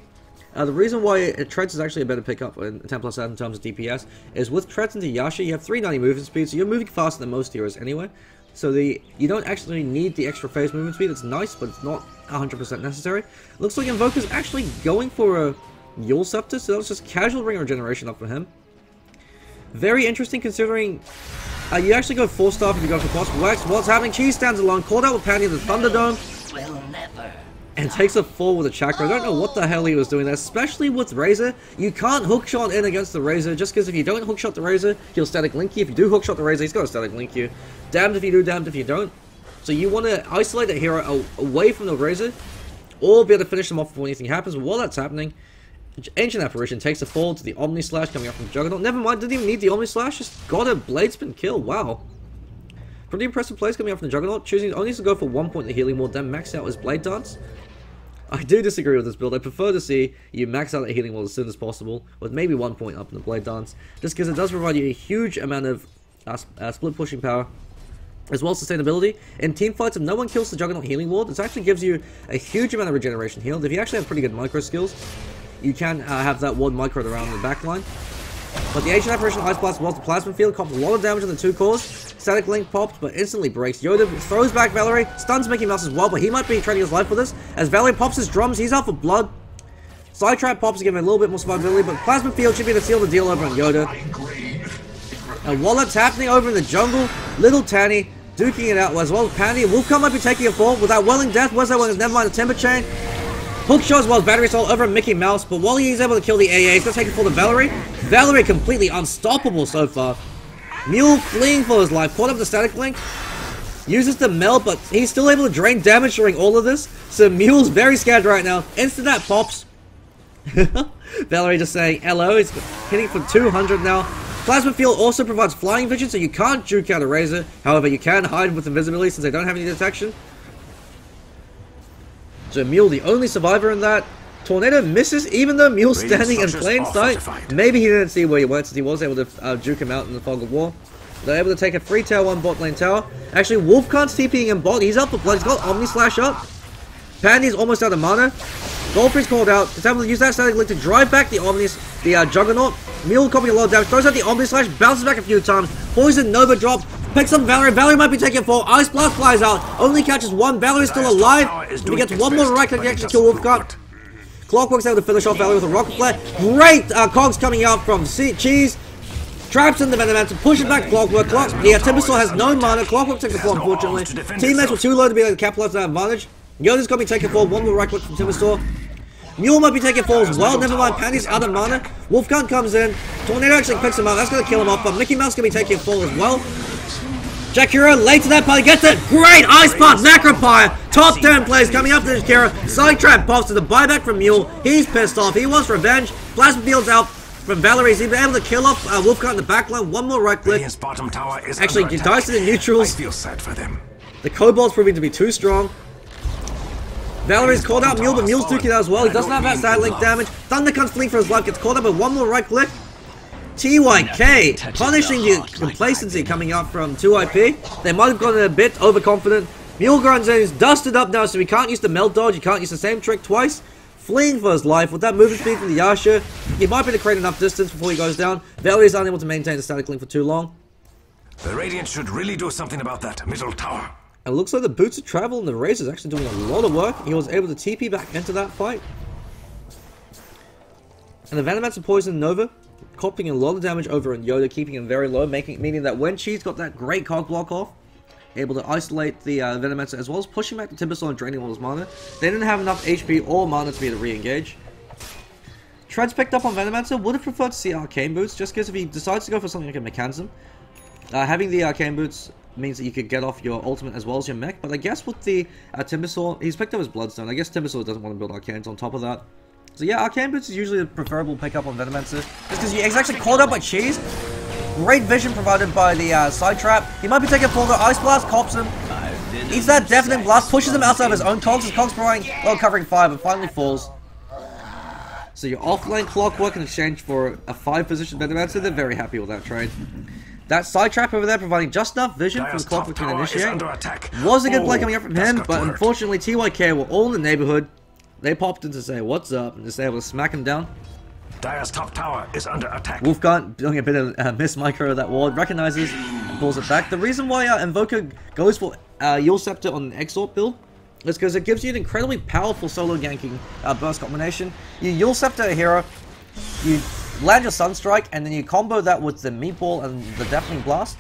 Speaker 1: the reason why treads is actually a better pickup in Templar Assassin in terms of DPS is with treads into Yasha, you have 390 movement speed, so you're moving faster than most heroes anyway. So you don't actually need the extra phase movement speed. It's nice, but it's not 100% necessary. Looks like Invoker's actually going for a Yule Scepter, so that was just casual ring regeneration up for him. Very interesting considering you actually go 4-star if you go for boss. What's happening? Cheese stands alone, called out with Pandy in the Thunderdome. And takes a fall with a chakra. I don't know what the hell he was doing there, especially with Razor. You can't hookshot in against the Razor, just because if you don't hookshot the Razor, he'll static link you. If you do hookshot the Razor, he's going to static link you. Damned if you do, damned if you don't. So you want to isolate that hero away from the Razor, or be able to finish him off before anything happens. But while that's happening, Ancient Apparition takes a fall to the Omni Slash coming up from Juggernaut. Never mind, didn't even need the Omni Slash, just got a Blade Spin kill. Wow. Pretty impressive plays coming up from the Juggernaut, choosing only to go for 1 point in the healing ward, then max out his Blade Dance. I do disagree with this build. I prefer to see you max out that healing wall as soon as possible, with maybe 1 point up in the Blade Dance, just because it does provide you a huge amount of split pushing power, as well as sustainability. In team fights, if no one kills the Juggernaut healing ward, this actually gives you a huge amount of regeneration healed. If you actually have pretty good micro skills, you can have that ward microed around the backline. But the Ancient Apparition Ice Blast, as well as the Plasma Field, copped a lot of damage on the 2 cores. Static Link popped, but instantly breaks. Yoda throws back Valory, stuns Mickey Mouse as well, but he might be trading his life for this. As Valory pops his drums, he's out for blood. Side Trap pops to give him a little bit more survivability, but Plasma Field should be to seal the deal over on Yoda. And while that's happening over in the jungle, Little Tanny duking it out, as well as Pandy. Wolfcon might be taking a fall without Welling Death. Where's that one? Never mind the Timber Chain. Hookshot as well as Battery Assault over Mickey Mouse, but while he's able to kill the AA, he's going to take it for the Valory. Valory completely unstoppable so far. Mule fleeing for his life, caught up the Static Link, uses the melt, but he's still able to drain damage during all of this, so Mule's very scared right now. Instant that pops. Valory just saying hello, he's hitting for 200 now. Plasma Field also provides flying vision, so you can't juke out a Razor, however you can hide with invisibility since they don't have any detection. So Mule, the only survivor in that. Tornado misses, even though Mule's standing in plain sight. Maybe he didn't see where he went, since he was able to juke him out in the fog of war. They're able to take a free tail 1 bot lane tower. Actually, Wolfcon's TPing in bot. He's up for blood. He's got Omni Slash up. Pandy's almost out of mana. Goldfree's called out. He's able to use that static link to drive back the Juggernaut. Mule copying a lot of damage. Throws out the Omni Slash, bounces back a few times. Poison Nova drops. Picks up Valory. Valory might be taking 4. Ice Blast flies out. Only catches 1. Valory's still alive. He gets 1 more right click to actually kill Wolfcon. Clockwork's able to finish off Valory with a Rocket Flare. Great cogs coming out from Cheese. Traps in the Venomancer, pushes back Clockwork. Timbersaw has no mana. Clockwork takes the fall, unfortunately. Teammates were too low to be able to capitalize that advantage. Yoda's going to be taking fall. 1 more right click from Timbersaw. Mule might be taking fall as well. Never mind, Pandy's out of mana. Wolfcon comes in. Tornado actually picks him up. That's going to kill him off. But Mickey Mouse going to be taking fall as well. Jakiro late to that party, gets it! Great Ice Pot, Necropire! Top 10 plays coming up to Jakiro. Side Trap pops to the buyback from Mule. He's pissed off, he wants revenge. Plasma Field's out from Valory. He's able to kill off Wolfcon in the backline. 1 more right click. Actually, he dies to the neutrals.
Speaker 2: I feel sad for them.
Speaker 1: The Cobalt's proving to be too strong. Valory's called out Mule, but Mule's duking it out as well. He doesn't have that side link damage. Thunder comes fleeing for his life, gets caught up with 1 more right click. TYK punishing the complacency coming up from 2IP. They might have gotten a bit overconfident. Mule runs in, he's dusted up now, so he can't use the melt dodge, he can't use the same trick twice. Fleeing for his life with that movement speed from the Yasha. He might be able to create enough distance before he goes down. Valory is unable to maintain the static link for too long.
Speaker 2: The Radiant should really do something about that middle tower.
Speaker 1: And it looks like the Boots of Travel and the Razor is actually doing a lot of work. He was able to TP back into that fight. And the Venomancer poisoned Nova, copying a lot of damage over on Yoda, keeping him very low, meaning that when she's got that great cog block off, able to isolate the Venomancer as well as pushing back the Timbersaw and draining all his mana, they didn't have enough HP or mana to be able to re-engage. Treads picked up on Venomancer, would have preferred to see Arcane Boots, just because if he decides to go for something like a Mechanism, having the Arcane Boots means that you could get off your ultimate as well as your mech, but I guess with the Timbersaw, he's picked up his Bloodstone. I guess Timbersaw doesn't want to build Arcanes on top of that. So yeah, Arcane Boots is usually a preferable pickup on Venomancer, just because he's actually called out by Cheese. Great vision provided by the Side Trap. He might be taking a full Ice Blast, cops him. Eats that deafening blast, pushes him outside of his own cogs. His cogs providing well covering fire, but finally falls. So your offlane Clockwork in exchange for a 5-position Venomancer. They're very happy with that trade. That side trap over there providing just enough vision for the Clockwork to initiate. Was a good play coming up from him, but unfortunately TYK were all in the neighborhood. They popped in to say what's up and just able to smack him down.
Speaker 2: Dire's top tower is under attack.
Speaker 1: Wolfguard doing a bit of miss micro of that ward, recognizes and pulls it back. The reason why Invoker goes for Yule Scepter on an Exort build is because it gives you an incredibly powerful solo ganking burst combination. You Yule Scepter a hero, you land your Sunstrike, and then you combo that with the Meatball and the Deafening Blast,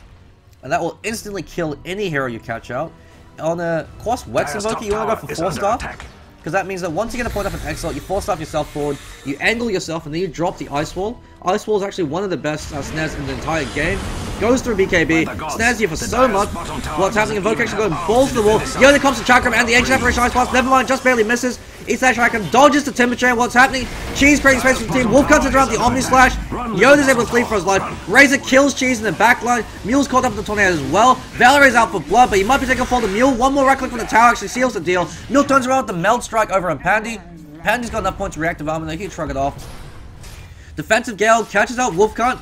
Speaker 1: and that will instantly kill any hero you catch out. On a Quas Wex Invoker, you want to go for 4-star. Because that means that once you get a point off an Exalt, you 4-star yourself forward, you angle yourself, and then you drop the Ice Wall. Ice Wall is actually one of the best snares in the entire game. Goes through BKB, snares you for so much. What's happening? Invoker actually goes balls to the wall. Yoda comes to Chakram and the Ancient Apparition Ice Blast. Never mind, just barely misses. Eats that Chakram, dodges the Timber Chain. What's happening? Cheese creating space for the team. Wolf cuts it around the Omni Slash. Yoda's able to flee for his life. Razor kills Cheese in the backline. Mule's caught up in the tornado as well. Valory's out for blood, but he might be taking a fall to Mule. One more right click from the tower actually seals the deal. Mule turns around with the Meld Strike over on Pandy. Pandy's got enough points to reactive armor, they can shrug it off. Defensive Gale catches out Wolfcunt.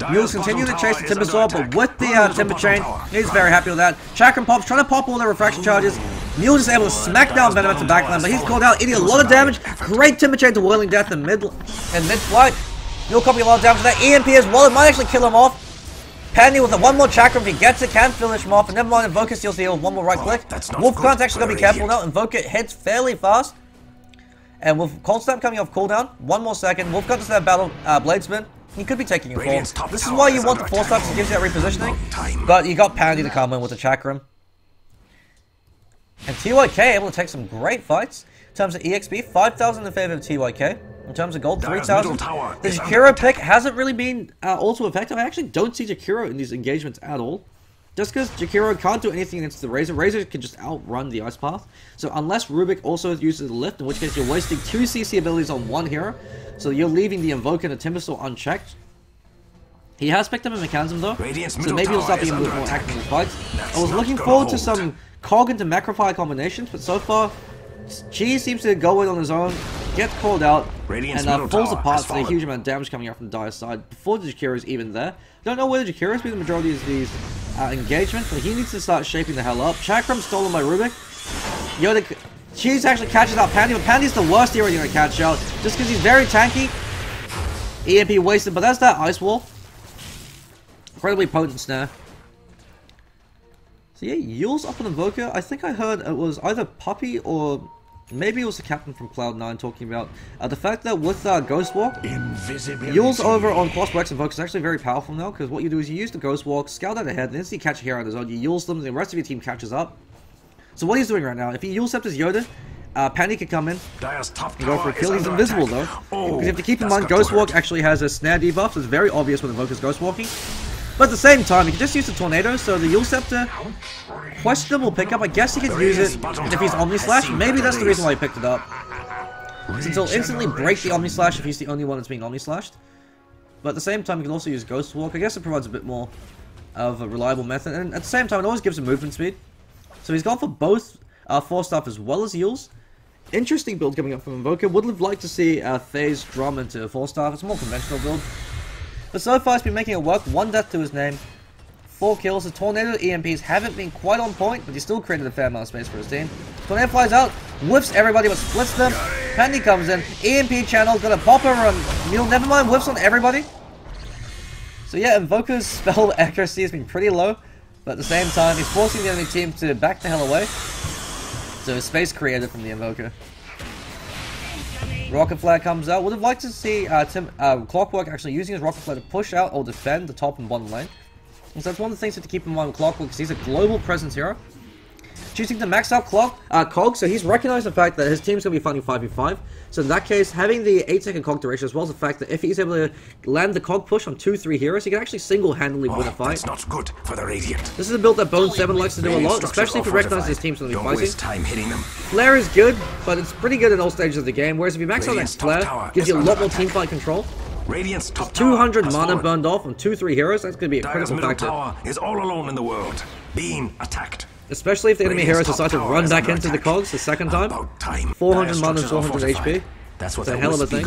Speaker 1: Mules continue to chase the Timbersaw, but with the Timber Chain, he's very happy with that. Chakram pops, trying to pop all the refraction charges. Mules is able to smack down Venomancer backline, but he's called out, eating a lot of damage. Great Timber Chain to Whirling Death in mid-flight. Mule copying a lot of damage to that. EMP as well, it might actually kill him off. Pandy with a one more Chakram, if he gets it, can finish him off, and never mind, Invoker steals the heal with one more right click. Wolfcunt's actually going to be careful now. Invoker hits fairly fast. And with Cold Snap coming off cooldown, 1 more second. Wolfcunt does that battle Bladespin. He could be taking a fall. This is why you want the 4-stars to give you that repositioning. But you got Pandy to come in with the Chakram. And TYK able to take some great fights. In terms of EXP, 5,000 in favor of TYK. In terms of gold, 3,000. The Jakiro pick hasn't really been all too effective. I actually don't see Jakiro in these engagements at all. Just because Jakiro can't do anything against the Razor. Razor can just outrun the Ice Path. So unless Rubick also uses the Lift, in which case you're wasting 2 CC abilities on one hero. So you're leaving the Invoker and the Timbersaw unchecked. He has picked up a mechanism though, so maybe he'll start being a little more active in fights. I was looking forward to some Cog into Macrofire combinations, but so far, Cheese seems to go in on his own, gets called out, and falls apart for a huge amount of damage coming out from the Dire side before the Jakiro is even there. Don't know whether Jakiro's been the majority of these engagements, but he needs to start shaping the hell up. Chakram stolen by Rubick. Yoda, Cheese actually catches out Pandy, but Pandy's the worst hero you're going to catch out, just because he's very tanky. EMP wasted, but that's that Ice Wall. Incredibly potent snare. So yeah, Yule's up on Invoker. I think I heard it was either Puppy or maybe it was the captain from Cloud9 talking about the fact that with Ghost Walk, Yule's over on Quas Wex Invoker is actually very powerful now, because what you do is you use the Ghost Walk, scout out ahead, and instantly catch a hero on his own. You Yule's them, and the rest of your team catches up. So what he's doing right now, if he Yule Scepters Yoda, Pandy can come in and go for a kill. He's invisible though, because you have to keep in mind Ghost Walk actually has a snare debuff, so it's very obvious when Invoker's Ghost Walking. But at the same time, you can just use the Tornado, so the Yule Scepter, questionable pickup. I guess he could use it if he's Omni Slash. Maybe that's the reason why he picked it up. Since he'll instantly break the Omni Slash if he's the only one that's being Omni Slashed. But at the same time, you can also use Ghost Walk. I guess it provides a bit more of a reliable method. And at the same time, it always gives him movement speed. So he's gone for both 4-star as well as Yule's. Interesting build coming up from Invoker. Would have liked to see Phase drum into 4-star. It's a more conventional build. But so far, he's been making it work. 1 death to his name. 4 kills. The Tornado EMPs haven't been quite on point, but he's still created a fair amount of space for his team. Tornado flies out, whiffs everybody but splits them. Pandy comes in. EMP channel, got a pop over on Mule. Never mind, whiffs on everybody. So yeah, Invoker's spell accuracy has been pretty low, but at the same time, he's forcing the enemy team to back the hell away. So space created from the Invoker. Rocket Flare comes out. Would have liked to see Clockwork actually using his Rocket Flare to push out or defend the top and bottom lane. So that's one of the things you have to keep in mind with Clockwork, because he's a global presence hero. Choosing to max out Cog, so he's recognized the fact that his team's going to be fighting 5v5. So in that case, having the 8-second Cog duration, as well as the fact that if he's able to land the Cog push on 2-3 heroes, he can actually single-handedly win a fight.
Speaker 2: That's not good for the Radiant.
Speaker 1: This is a build that Bone 7 likes to do a lot, especially if he recognizes his team's going to be fighting.
Speaker 2: Waste time hitting them.
Speaker 1: Flare is good, but it's pretty good in all stages of the game, whereas if you max out that Flare, gives you a lot more teamfight control.
Speaker 2: Radiant's top
Speaker 1: 200 mana burned off on 2-3 heroes, that's going to be a critical factor.
Speaker 2: Tower is all alone in the world, being attacked.
Speaker 1: Especially if the enemy heroes decide to run back into the cogs the second time. 400 mana and 400 HP.
Speaker 2: That's what
Speaker 1: a hell of a thing.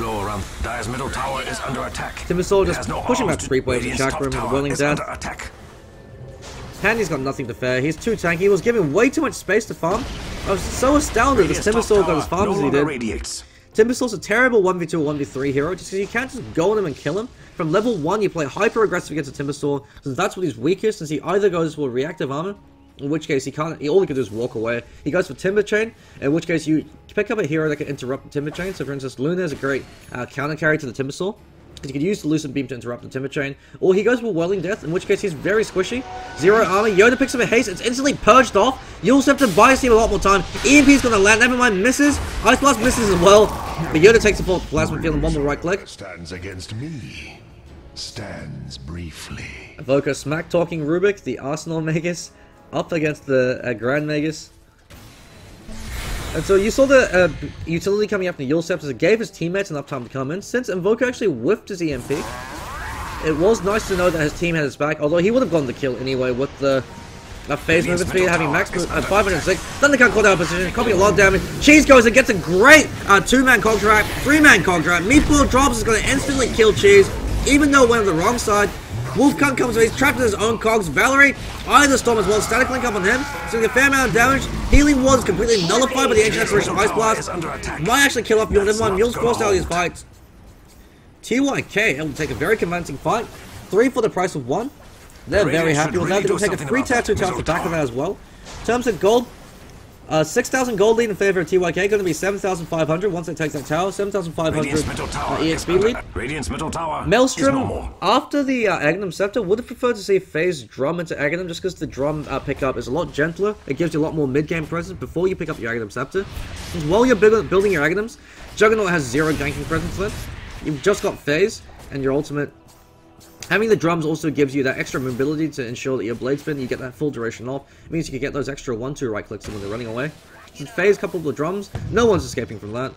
Speaker 2: Dire's middle tower is under attack.
Speaker 1: Timbersaw just pushing back creep waves and Jakiro with Willing Death. Pandy's got nothing to fear. He's too tanky. He was given way too much space to farm. I was so astounded that Timbersaw got as farm as he did. Timbersaw's a terrible 1v2 or 1v3 hero just because you can't just go on him and kill him. From level 1, you play hyper aggressive against a Timbersaw because that's what he's weakest, since he either goes for reactive armor, in which case he can't. All he can do is walk away. He goes for Timber Chain, in which case you pick up a hero that can interrupt the Timber Chain. So for instance, Luna is a great counter carry to the Timbersaw, because you can use the Lucent Beam to interrupt the Timber Chain. Or he goes for Whirling Death, in which case he's very squishy. 0 armor, Yoda picks up a haste, it's instantly purged off. You also have to buy Steve a lot more time. EMP's gonna land, never mind, misses. Ice Blast misses as well. But Yoda takes the full Plasma Field and one more right click.
Speaker 3: Stands against me. Stands briefly.
Speaker 1: Invoker smack talking Rubick, the Arsenal Magus, up against the Grand Magus. And so you saw the utility coming up from the Yule Scepters. It gave his teammates enough time to come in. Since Invoker actually whiffed his EMP, it was nice to know that his team had his back, although he would have gone to kill anyway with the phase movement speed, having max 506. Thunder can't call out position, copying a lot of damage. Cheese goes and gets a great 2-man cog trap, 3-man cog trap. Meatball drops is going to instantly kill Cheese, even though it went on the wrong side. Wolf Cunt comes in, he's trapped in his own cogs. Valory, Eye of the Storm as well, static link up on him, so a fair amount of damage. Healing Ward is completely nullified by the Ancient Apparition Ice Blast. Might actually kill off Mule, never mind, Mule's forced out of these fights. TYK able to take a very convincing fight. 3 for the price of 1. They're very happy with that. They're going to take a 3 tattoo off the back of that as well. In terms of gold, 6,000 gold lead in favor of TYK, going to be 7,500 once they take that tower. 7,500 EXP lead.
Speaker 2: Radiant's middle tower.
Speaker 1: Maelstrom, after the Aghanim Scepter, would have preferred to see phase drum into Aghanim just because the drum pickup is a lot gentler. It gives you a lot more mid-game presence before you pick up your Aghanim Scepter. Since while you're building your Aghanims, Juggernaut has 0 ganking presence left. You've just got phase, and your ultimate. Having the drums also gives you that extra mobility to ensure that your blade spin, you get that full duration off. It means you can get those extra 1-2 right clicks when they're running away. Since phase coupled with the drums, no one's escaping from that.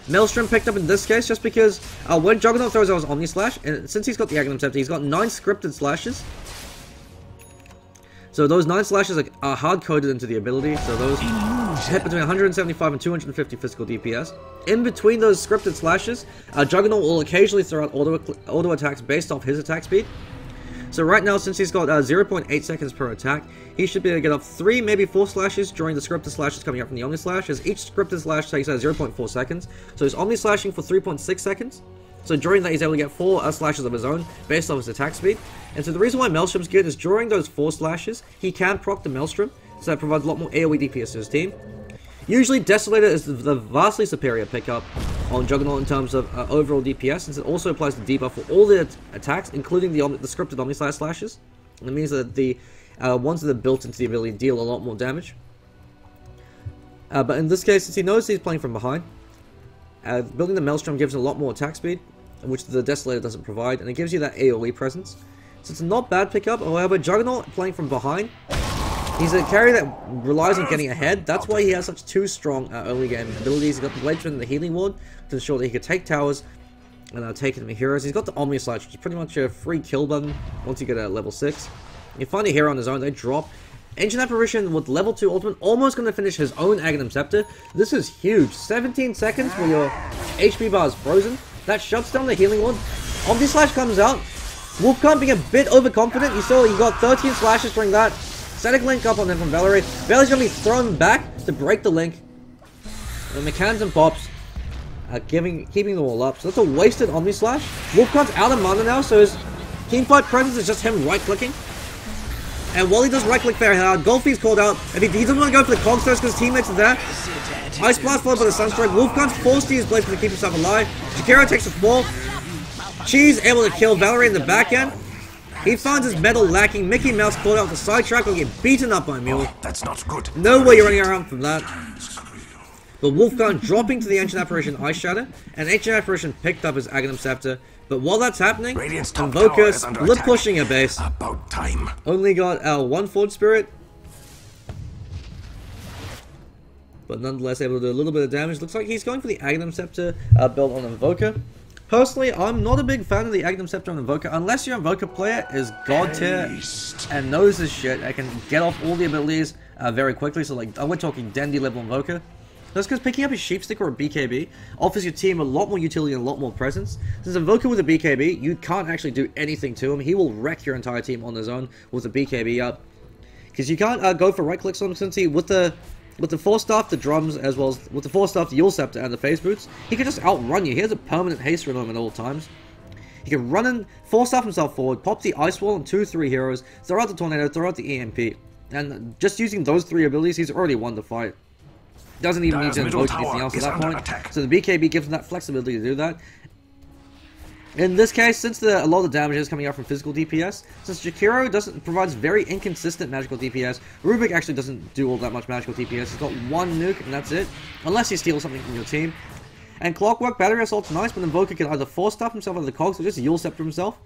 Speaker 1: Maelstrom picked up in this case just because when Juggernaut throws out his Omni Slash, and since he's got the Aghanim Scepter, he's got 9 scripted slashes. So those 9 slashes are hard-coded into the ability, so those hit between 175 and 250 physical DPS. In between those scripted slashes, Juggernaut will occasionally throw out auto attacks based off his attack speed. So right now, since he's got 0.8 seconds per attack, he should be able to get off 3, maybe 4 slashes during the scripted slashes coming up from the Omni Slash, as each scripted slash takes 0.4 seconds. So he's Omni Slashing for 3.6 seconds. So during that, he's able to get 4 slashes of his own based off his attack speed. And so the reason why Maelstrom's good is during those 4 slashes, he can proc the Maelstrom, so that provides a lot more AoE DPS to his team. Usually, Desolator is the vastly superior pickup on Juggernaut in terms of overall DPS, since it also applies the debuff for all the attacks, including the scripted Omni Slash slashes. And it means that the ones that are built into the ability deal a lot more damage. But in this case, since he knows he's playing from behind, building the Maelstrom gives a lot more attack speed, which the Desolator doesn't provide, and it gives you that AoE presence. So it's a not bad pickup. However, Juggernaut playing from behind, he's a carry that relies on getting ahead. That's why he has such 2 strong early game abilities. He's got the Blade Spin and the Healing Ward to ensure that he could take towers and take enemy heroes. He's got the Omni Slash, which is pretty much a free kill button once you get a level 6. You find a hero on his own, they drop. Ancient Apparition with level 2 ultimate, almost going to finish his own Aghanim Scepter. This is huge. 17 seconds where your HP bar is frozen. That shuts down the Healing Ward. Omni Slash comes out. Wolfcon being a bit overconfident. You saw he got 13 slashes during that. Static link up on him from Valory. Valory's going to be thrown back to break the link. The Mechanism pops, keeping them all up. So that's a wasted Omni Slash. Wolfcon's out of mana now, so his teamfight presence is just him right-clicking. And while he does right-click very hard, Golfie's called out. If he doesn't want to go for the Cogs first because his teammates are there. Ice Blast followed by the Sunstrike. Wolfcon's forced to use Blade to keep himself alive. Jakiro takes a fall. Cheese able to kill Valory in the back end. He finds his metal lacking. Mickey Mouse called out the sidetrack will get beaten up by Mule.
Speaker 2: That's not good.
Speaker 1: No way you're running around from that. But Wolfcon dropping to the Ancient Apparition Ice Shadow, and Ancient Apparition picked up his Aghanim Scepter. But while that's happening, Invoker split pushing a base.
Speaker 2: About time.
Speaker 1: Only got 1 Forge Spirit, but nonetheless able to do a little bit of damage. Looks like he's going for the Aghanim Scepter build on Invoker. Personally, I'm not a big fan of the Aghanim Scepter on Invoker, unless your Invoker player is god tier and knows his shit and can get off all the abilities very quickly. So like, we're talking Dandy level Invoker. That's because picking up a Sheepstick or a BKB offers your team a lot more utility and a lot more presence. Since Invoker with a BKB, you can't actually do anything to him. He will wreck your entire team on his own with a BKB up. Because you can't go for right clicks on him, since he, with the Force Staff, the drums, as well as with the Force Staff, the Yule Scepter, and the Phase Boots, he can just outrun you. He has a permanent haste run on him at all times. He can run and Force Staff himself forward, pop the Ice Wall on 2-3 heroes, throw out the Tornado, throw out the EMP. And just using those 3 abilities, he's already won the fight. Doesn't even need to invoke anything else at that point. So the BKB gives him that flexibility to do that. In this case, since a lot of the damage is coming out from physical DPS, since Jakiro provides very inconsistent magical DPS, Rubick actually doesn't do all that much magical DPS. He's got 1 nuke and that's it, unless he steals something from your team. And Clockwork Battery Assault's nice, but Invoker can either Force Staff himself out of the cogs or just Yule Scepter himself.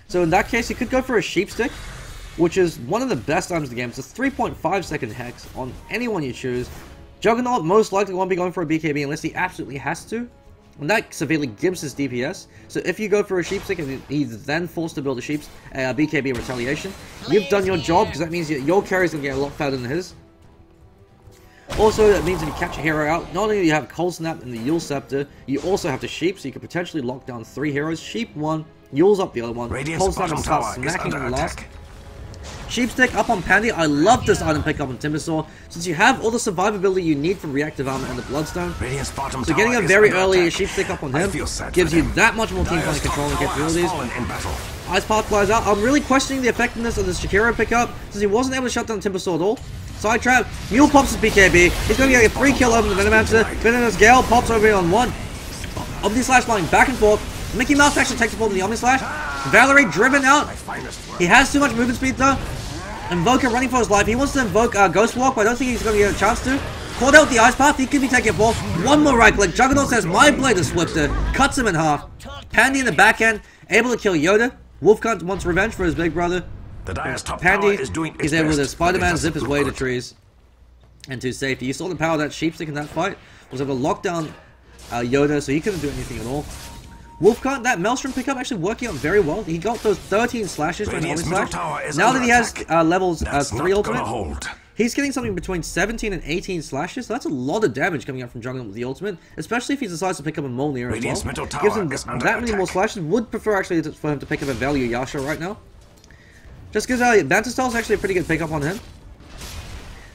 Speaker 1: So in that case, you could go for a Sheepstick, which is one of the best items in the game. It's a 3.5 second hex on anyone you choose. Juggernaut most likely won't be going for a BKB unless he absolutely has to. And that severely gives his DPS. So if you go for a Sheepstick and he's then forced to build a BKB in retaliation, you've done your job, because that means your carry is going to get a lot fatter than his. Also, that means if you catch a hero out, not only do you have Cold Snap and the Yule Scepter, you also have the Sheep, so you can potentially lock down 3 heroes. Sheep 1, Yule's up the other one, Cold Snap and start smacking on the last. Sheepstick up on Pandy. I love this item pickup on Timbersaw, since you have all the survivability you need from reactive armor and the bloodstone. So getting a very early Sheepstick up on him gives you that much more team fight control and capabilities. Ice Path flies out. I'm really questioning the effectiveness of this Jakiro pickup, since he wasn't able to shut down Timbersaw at all. Side trap, Mule pops his BKB. He's going to get a free kill over the Venomancer. Venomous Gale pops over on 1. Omni Slash flying back and forth. Mickey Mouse actually takes the fall to the Omni Slash. Valory driven out. He has too much movement speed though. Invoker running for his life. He wants to invoke Ghost Walk, but I don't think he's going to get a chance to. Called out with the Ice Path. He could be taking a fall. 1 more right click. Juggernaut says, my blade is Swifter. Cuts him in half. Pandy in the back end. Able to kill Yoda. Wolfcunt wants revenge for his big brother. Pandy is able to Spider-Man zip his way to trees and to safety. You saw the power of that Sheepstick in that fight. Was able to lock down Yoda, so he couldn't do anything at all. Wolfcunt, that Maelstrom pickup actually working out very well. He got those 13 slashes from Omni Slash. Now that he has levels 3 ultimate, he's getting something between 17 and 18 slashes. So that's a lot of damage coming out from Juggernaut with the ultimate, especially if he decides to pick up a Mjolnir as well. Gives him that many more slashes. Would prefer actually for him to pick up a value Yasha right now. Just because Banter Style is actually a pretty good pickup on him,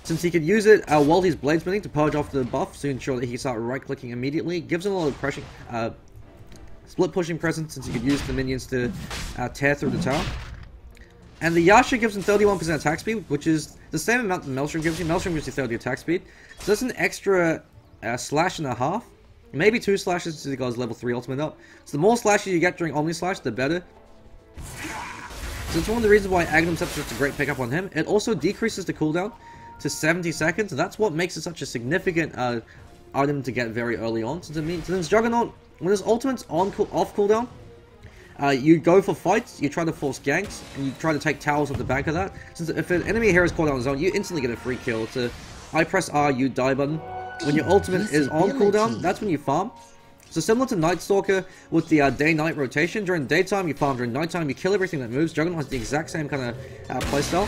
Speaker 1: since he could use it while he's blade spinning to purge off the buff to ensure that he can start right clicking immediately. Gives him a lot of pressure. Split pushing presence, since he could use the minions to tear through the tower. And the Yasha gives him 31% attack speed, which is the same amount that Maelstrom gives you. Maelstrom gives you 30 attack speed. So that's an extra slash and a half. Maybe 2 slashes since he got his level 3 ultimate up. So the more slashes you get during Omni Slash, the better. So it's one of the reasons why Agnum Scepter is a great pickup on him. It also decreases the cooldown to 70 seconds. And that's what makes it such a significant item to get very early on. Since Juggernaut, when his ultimate's off cooldown, you go for fights, you try to force ganks, and you try to take towers off the back of that. Since if an enemy hero is called down on his own, you instantly get a free kill. It's a I press R, you die button. When your ultimate is on cooldown, that's when you farm. So similar to Night Stalker with the day-night rotation, during the daytime you farm, during nighttime you kill everything that moves. Juggernaut has the exact same kind of playstyle.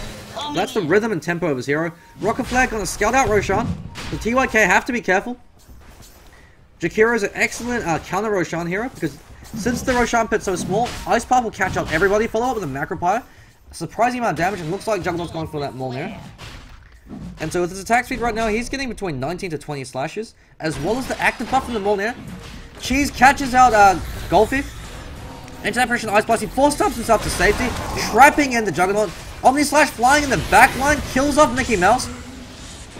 Speaker 1: That's the rhythm and tempo of his hero. Rocket Flag gonna scout out Roshan. The TYK have to be careful. Jakiro is an excellent counter Roshan hero, because since the Roshan pit's so small, Ice Path will catch up everybody, follow up with a Macro Pyre. A surprising amount of damage, and looks like Juggernaut's going for that Mjolnir. And so with his attack speed right now, he's getting between 19 to 20 slashes, as well as the active buff from the Mjolnir. Cheese catches out Golfy. Into Apparition Ice Blast, he force stomps himself to safety, trapping in the Juggernaut. Omni Slash flying in the back line, kills off Mickey Mouse.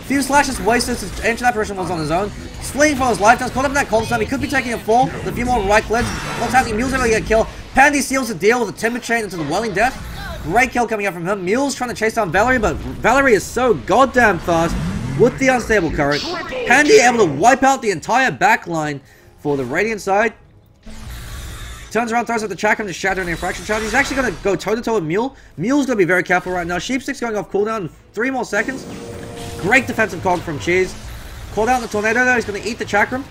Speaker 1: Few slashes wasted since Ancient Apparition was on his own. He's fleeing for his life, does caught up in that cold snap. He could be taking a fall with a few more right clicks. What's happening? Mule's able to get a kill. Pandy seals the deal with a Timber Chain into the Welling Death. Great kill coming out from him. Mule's trying to chase down Valory, but Valory is so goddamn fast with the Unstable Current. Pandy able to wipe out the entire back line for the Radiant side. Turns around, throws out the Chakram to shatter an infraction charge. He's actually going to go toe-to-toe with Mule. Mule's going to be very careful right now. Sheepstick's going off cooldown in 3 more seconds. Great defensive cog from Cheese. Called out the Tornado though. He's going to eat the Chakram.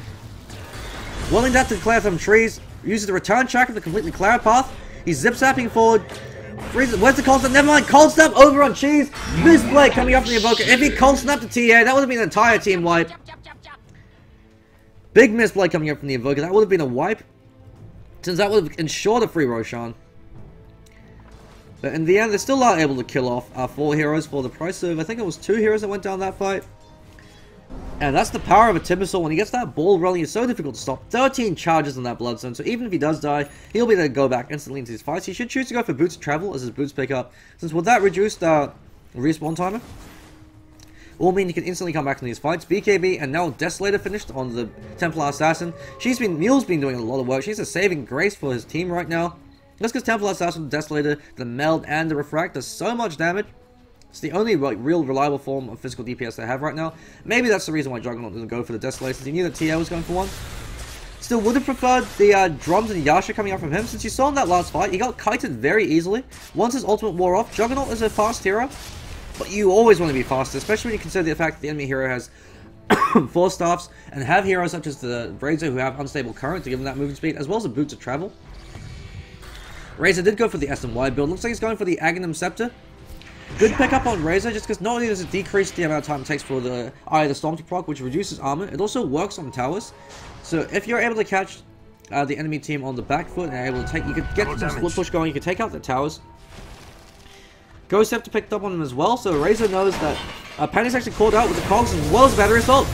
Speaker 1: Willing Death to clear some trees. Uses the return Chakram to completely clear a path. He's zip-zapping forward. Freeze. Where's the cold snap? Never mind. Cold snap over on Cheese. Misplay coming up from the Invoker. If he cold snapped the TA, that would have been an entire team wipe. Big misplay coming up from the Invoker. That would have been a wipe. Since that would have ensured a free Roshan. But in the end, they still are able to kill off 4 heroes for the price of, I think it was 2 heroes that went down that fight. And that's the power of a Timbersaw. When he gets that ball rolling, it's so difficult to stop. 13 charges on that Bloodstone, so even if he does die, he'll be able to go back instantly into his fights. He should choose to go for Boots of Travel as his boots pick up, since with that reduced respawn timer, will mean he can instantly come back in these fights. BKB and now Desolator finished on the Templar Assassin. Mule's been doing a lot of work. She's a saving grace for his team right now. Just because Templar Assassin, Desolator, the Meld, and the Refract does so much damage. It's the only real reliable form of physical DPS they have right now. Maybe that's the reason why Juggernaut didn't go for the Desolator, since he knew that TA was going for one. Still would have preferred the drums and Yasha coming out from him, since you saw in that last fight, he got kited very easily. Once his ultimate wore off, Juggernaut is a fast hero, but you always want to be faster, especially when you consider the fact that the enemy hero has 4 staffs, and have heroes such as the Razor who have unstable current to give him that movement speed, as well as the Boots of Travel. Razor did go for the SMY build. Looks like he's going for the Aghanim Scepter. Good pickup on Razor, just because not only does it decrease the amount of time it takes for the Eye of the Storm to proc, which reduces armor, it also works on towers. So if you're able to catch the enemy team on the back foot and able to take, you could get some split push going, you could take out the towers. Ghost Scepter picked up on him as well, so Razor knows that Pandy's actually called out with the cogs as well as battery assault.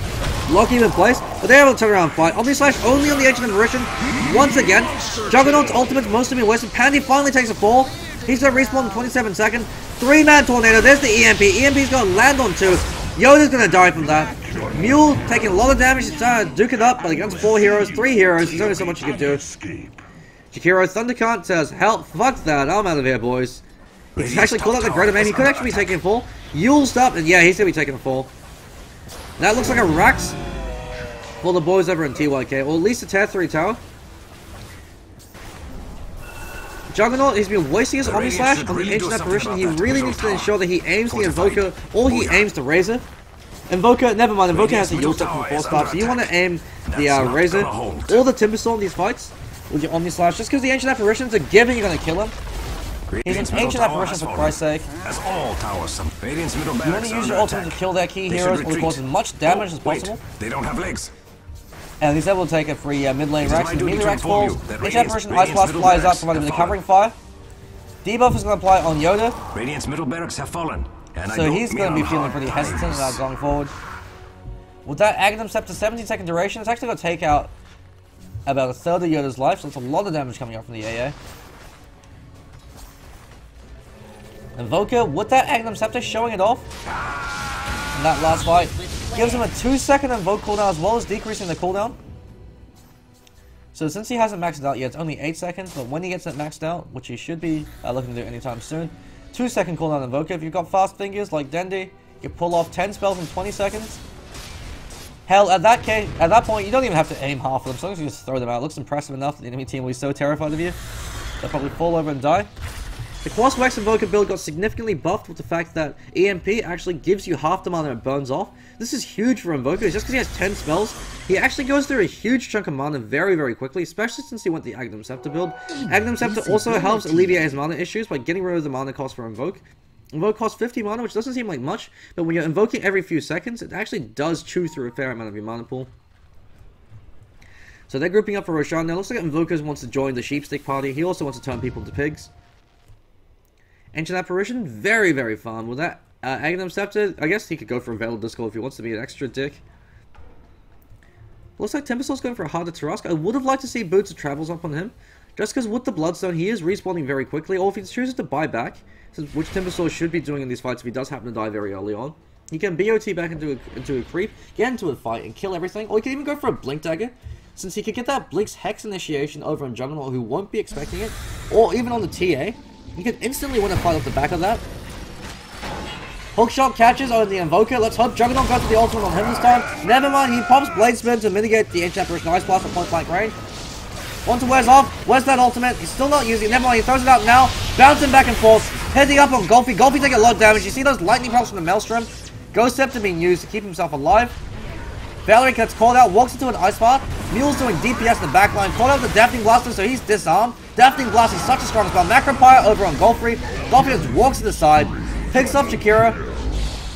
Speaker 1: Lock him in place, but they're able to turn around and fight. Omni Slash only on the Ancient Apparition. Once again, Juggernaut's ultimate's mostly been wasted. Pandy finally takes a fall. He's going to respawn in 27 seconds. 3-man tornado. There's the EMP. EMP's going to land on 2. Yoda's going to die from that. Mule taking a lot of damage. He's trying to duke it up, but against 4 heroes, 3 heroes, there's only so much you can do. Jakiro Thundercant says, "Hell, fuck that. I'm out of here, boys." He's actually called out the Greater Man. He could actually be taking a fall. Yule's up, and yeah, he's going to be taking a fall. That looks like a Rax for the boys over in TYK, or at least a Tier 3 tower. Juggernaut, he's been wasting his Omni Slash on the Ancient Apparition. He really needs to ensure that he aims the Invoker, or he aims the Razor. Invoker, never mind, Invoker has the Yule Step from 4 stars, so you want to aim the Razor or the Timbersaw in these fights with your Omni Slash, just because the Ancient Apparition's a given you're going to kill him. He's an Ancient Apparition for Christ's sake. You want to use your ultimate to kill their key heroes or cause as much damage as possible.
Speaker 2: They don't have legs.
Speaker 1: And he's able to take a free mid lane Rax. Immediately Rax falls. Ancient Apparition Ice Blast flies up, providing the covering fire. Debuff is going to apply on Yoda.
Speaker 2: Radiant's middle barracks have fallen.
Speaker 1: So he's going to be feeling pretty hesitant about going forward. With that Aghanim Scepter 17-second duration, it's actually going to take out about a third of Yoda's life, so it's a lot of damage coming out from the AA. Invoker, with that Aghanim Scepter, showing it off in that last fight. Gives him a 2-second Invoke cooldown as well as decreasing the cooldown. So since he hasn't maxed out yet, it's only 8 seconds, but when he gets it maxed out, which he should be looking to do anytime soon, 2-second cooldown Invoker. If you've got fast fingers like Dendi, you can pull off 10 spells in 20 seconds. Hell, at that point, you don't even have to aim half of them, so long as you just throw them out. It looks impressive enough that the enemy team will be so terrified of you, they'll probably fall over and die. The Cross Wax Invoker build got significantly buffed with the fact that EMP actually gives you half the mana and it burns off. This is huge for Invoker, just because he has 10 spells. He actually goes through a huge chunk of mana very, very quickly, especially since he went the Aghanim Scepter build. Aghanim Scepter also helps alleviate his mana issues by getting rid of the mana cost for Invoke. Invoke costs 50 mana, which doesn't seem like much, but when you're invoking every few seconds, it actually does chew through a fair amount of your mana pool. So they're grouping up for Roshan. Now, looks like Invokers wants to join the Sheepstick party. He also wants to turn people into pigs. Ancient Apparition, very, very fun. With that Aghanim Scepter, I guess he could go for a Veiled Discord if he wants to be an extra dick. Looks like Timbersaw's going for a harder Tarask. I would have liked to see Boots of Travels up on him, just because with the Bloodstone, he is respawning very quickly, or if he chooses to buy back, which Timbersaw should be doing in these fights if he does happen to die very early on. He can BOT back into a creep, get into a fight, and kill everything, or he can even go for a Blink Dagger, since he could get that Blink's Hex Initiation over on Juggernaut, who won't be expecting it, or even on the TA. You can instantly win a fight off the back of that. Hookshot catches over the Invoker. Let's hope Juggernaut goes for the ultimate on him this time. Never mind, he pops Blade Spin to mitigate the Ancient Apparition Ice Blast at point blank range. Onto Where's off. Where's that ultimate? He's still not using it. Never mind, he throws it out now. Bouncing back and forth. Heading up on Golfy. Golfy taking a lot of damage. You see those lightning bolts from the Maelstrom? Ghost Scepter being used to keep himself alive. Valory gets called out, walks into an Ice Path. Mule's doing DPS in the backline. Called out the Deafening Blaster, so he's disarmed. Deafening Blast is such a strong spell. Macropire over on Golfrey. Golfrey just walks to the side, picks up Jakiro,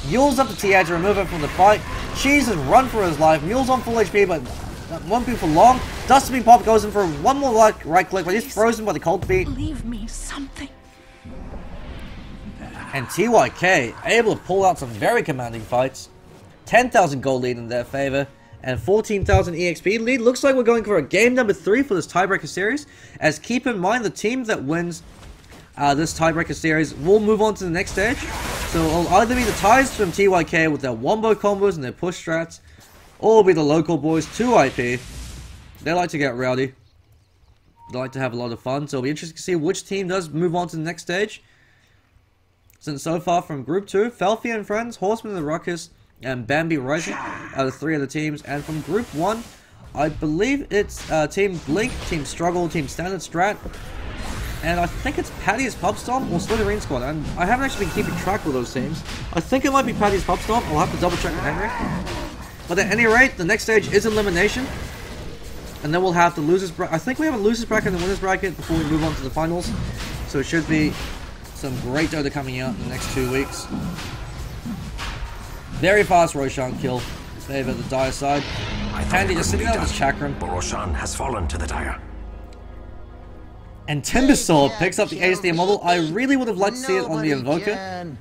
Speaker 1: Mules up the TI to remove her from the fight. Cheese has run for his life. Mule's on full HP, but that won't be for long. Dustbin Pop goes in for one more right click, but he's frozen by the cold feet.
Speaker 4: Leave me something.
Speaker 1: And TYK able to pull out some very commanding fights. 10,000 gold lead in their favor. And 14,000 EXP lead. Looks like we're going for a game number 3 for this tiebreaker series. As keep in mind, the team that wins this tiebreaker series will move on to the next stage. So it'll either be the ties from TYK with their wombo combos and their push strats, or it'll be the local boys 2IP. They like to get rowdy. They like to have a lot of fun. So it'll be interesting to see which team does move on to the next stage. Since so far from Group 2, Felfie and Friends, Horseman of the Ruckus, and Bambi Rising are the 3 of the teams. And from Group 1, I believe it's Team Blink, Team Struggle, Team Standard Strat, and I think it's Paddy's Pub Stomp or Slytherin Squad. And I haven't actually been keeping track with those teams. I think it might be Paddy's Pub Stomp. I'll have to double check with Henry. But at any rate, the next stage is elimination. And then we'll have the losers bracket. I think we have a losers bracket and the winners bracket before we move on to the finals. So it should be some great Dota coming out in the next 2 weeks. Very fast Roshan kill in favor of the Dire side. Pandy just sitting out of his chakram.
Speaker 2: But Roshan has fallen to the Dire.
Speaker 1: And Timbersaw picks up the ASD model. I really would have liked to see it on the Invoker.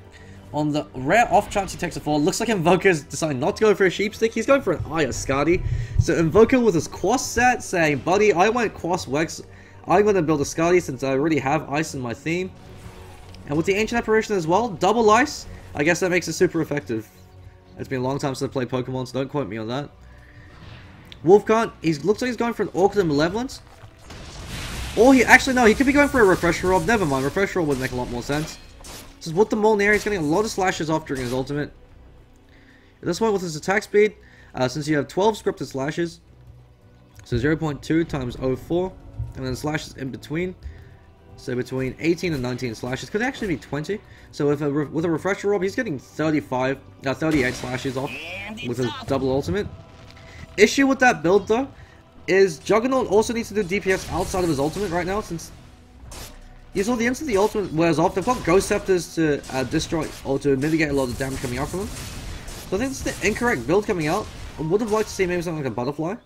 Speaker 1: On the rare off chance he takes a fall, looks like Invoker's deciding not to go for a sheep stick. He's going for an Skadi. So Invoker with his Quas set saying, buddy, I went Quas Wex. I'm going to build a Skadi since I already have ice in my theme. And with the Ancient Apparition as well, double ice. I guess that makes it super effective. It's been a long time since I played Pokemon, so don't quote me on that. Wolfcant, looks like he's going for an Orchid of Malevolence. Or he could be going for a Refresher Orb. Never mind, Refresher Orb would make a lot more sense. Since with the Molnir, he's getting a lot of slashes off during his ultimate. At this point, with his attack speed, since you have 12 scripted slashes, so 0.2 times 0.4, and then slashes in between, so between 18 and 19 slashes, could actually be 20. So with a Refresher Orb, he's getting 38 slashes off with his double ultimate. Issue with that build though, is Juggernaut also needs to do DPS outside of his ultimate right now, since you saw the instant the ultimate wears off, they've got Ghost Scepters to destroy or to mitigate a lot of damage coming out from them. So I think it's the incorrect build coming out. I would have liked to see maybe something like a Butterfly.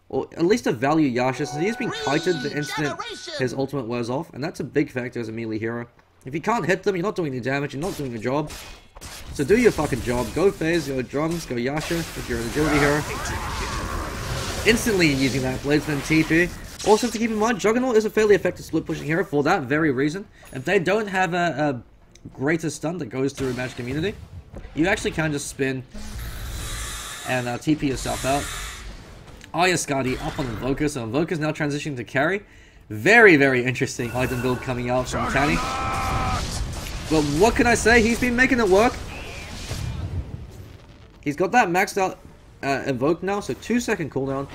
Speaker 1: Or at least a value Yasha, since he's been kited the instant his ultimate wears off, and that's a big factor as a melee hero. If you can't hit them, you're not doing any damage, you're not doing your job. So do your fucking job. Go Phase, go Drums, go Yasha if you're an agility hero. Instantly using that Bladesman TP. Also to keep in mind, Juggernaut is a fairly effective split pushing hero for that very reason. If they don't have a greater stun that goes through Magic Immunity, you actually can just spin and TP yourself out. Skadi up on Invoker, so Invoker's now transitioning to carry. Very, very interesting item build coming out from Tanny. But what can I say? He's been making it work. He's got that maxed out Invoke now, so 2-second cooldown.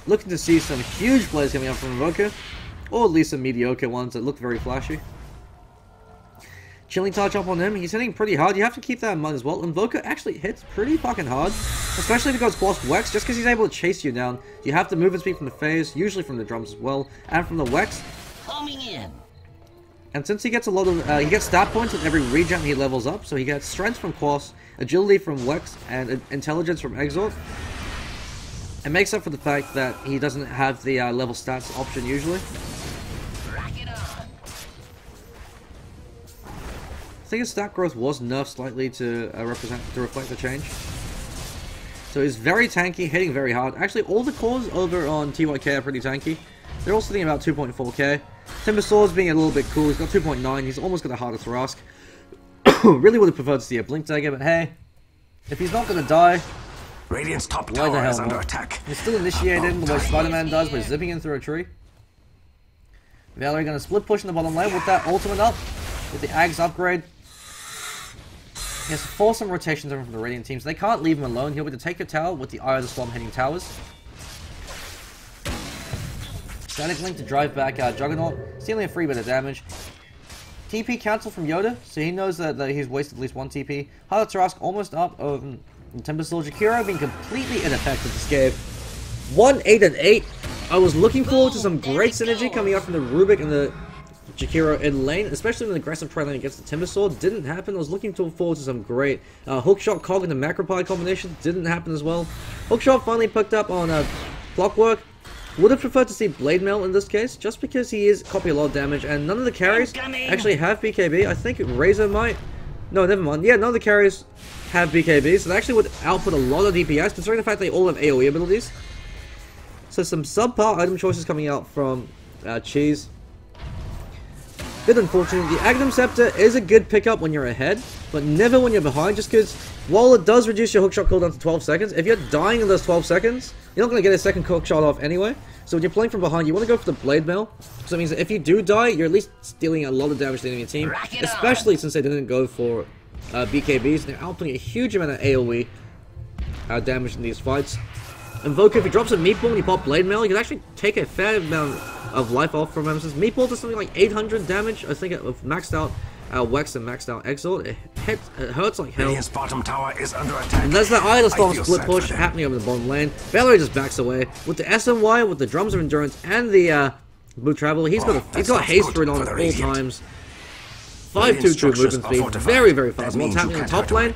Speaker 1: Looking to see some huge plays coming out from Invoker, or at least some mediocre ones that look very flashy. Chilling Touch up on him, he's hitting pretty hard. You have to keep that in mind as well. Invoker actually hits pretty fucking hard, especially if he goes Quas Wex, just because he's able to chase you down. You have to move and speed from the phase, usually from the drums as well, and from the Wex.
Speaker 4: Coming in.
Speaker 1: And since he gets a lot of, he gets stat points with every regen he levels up, so he gets strength from Quas, agility from Wex, and intelligence from Exort. It makes up for the fact that he doesn't have the level stats option usually. I think his stat growth was nerfed slightly to reflect the change. So he's very tanky, hitting very hard. Actually, all the cores over on TYK are pretty tanky. They're all sitting about 2.4k. Timbersaw's being a little bit cool. He's got 2.9. He's almost got a harder Thrask. Really would have preferred to see a Blink Dagger, but hey, if he's not going to die,
Speaker 2: Radiant's top
Speaker 1: why the
Speaker 2: tower
Speaker 1: hell
Speaker 2: is under
Speaker 1: not?
Speaker 2: attack.
Speaker 1: He's still initiated the way Spider-Man does by zipping in through a tree. Valory going to split push in the bottom lane with that ultimate up, with the Ags upgrade. He has to force some rotations over from the Radiant team, so they can't leave him alone. He'll be to take a tower with the Eye of the Storm hitting towers. Static Link to drive back Juggernaut, stealing a free bit of damage. TP cancel from Yoda, so he knows that he's wasted at least one TP. Harder Thrask almost up over Timbersaw. Jakiro being completely ineffective this game. 1-8-8. I was looking forward to some great synergy coming out from the Rubick and the Jakiro in lane, especially when the aggressive try lane against the Timbersaw. Didn't happen. I was looking forward to some great hookshot cog and the macropie combination. Didn't happen as well. Hookshot finally picked up on Clockwork. Would have preferred to see Blade Mail in this case, just because he is copy a lot of damage, and none of the carries actually have BKB. I think Razor might. No, never mind. Yeah, none of the carries have BKB, so they actually would output a lot of DPS, considering the fact they all have AoE abilities. So some subpar item choices coming out from Cheese. Bit unfortunate. The Agnum Scepter is a good pickup when you're ahead, but never when you're behind, just because while it does reduce your hookshot cooldown to 12 seconds, if you're dying in those 12 seconds, you're not going to get a second hookshot off anyway. So when you're playing from behind, you want to go for the Blade Mail. So it means that if you do die, you're at least stealing a lot of damage to the enemy team, especially since they didn't go for BKBs. They're outputting a huge amount of AoE damage in these fights. Invoker, if he drops a Meatball and you pop Blade Mail, you can actually take a fair amount of life off from him. Since Meatball does something like 800 damage, I think, with maxed out Wex and maxed out Exalt, it hurts like hell.
Speaker 2: Bottom tower is under attack.
Speaker 1: And there's that Idol Storm split push happening over the bottom lane. Valory just backs away. With the SMY, with the Drums of Endurance, and the Boot Travel, he's got haste through it on at all times. 5-2-2 movement speed, very, very fast. What's happening in the top lane?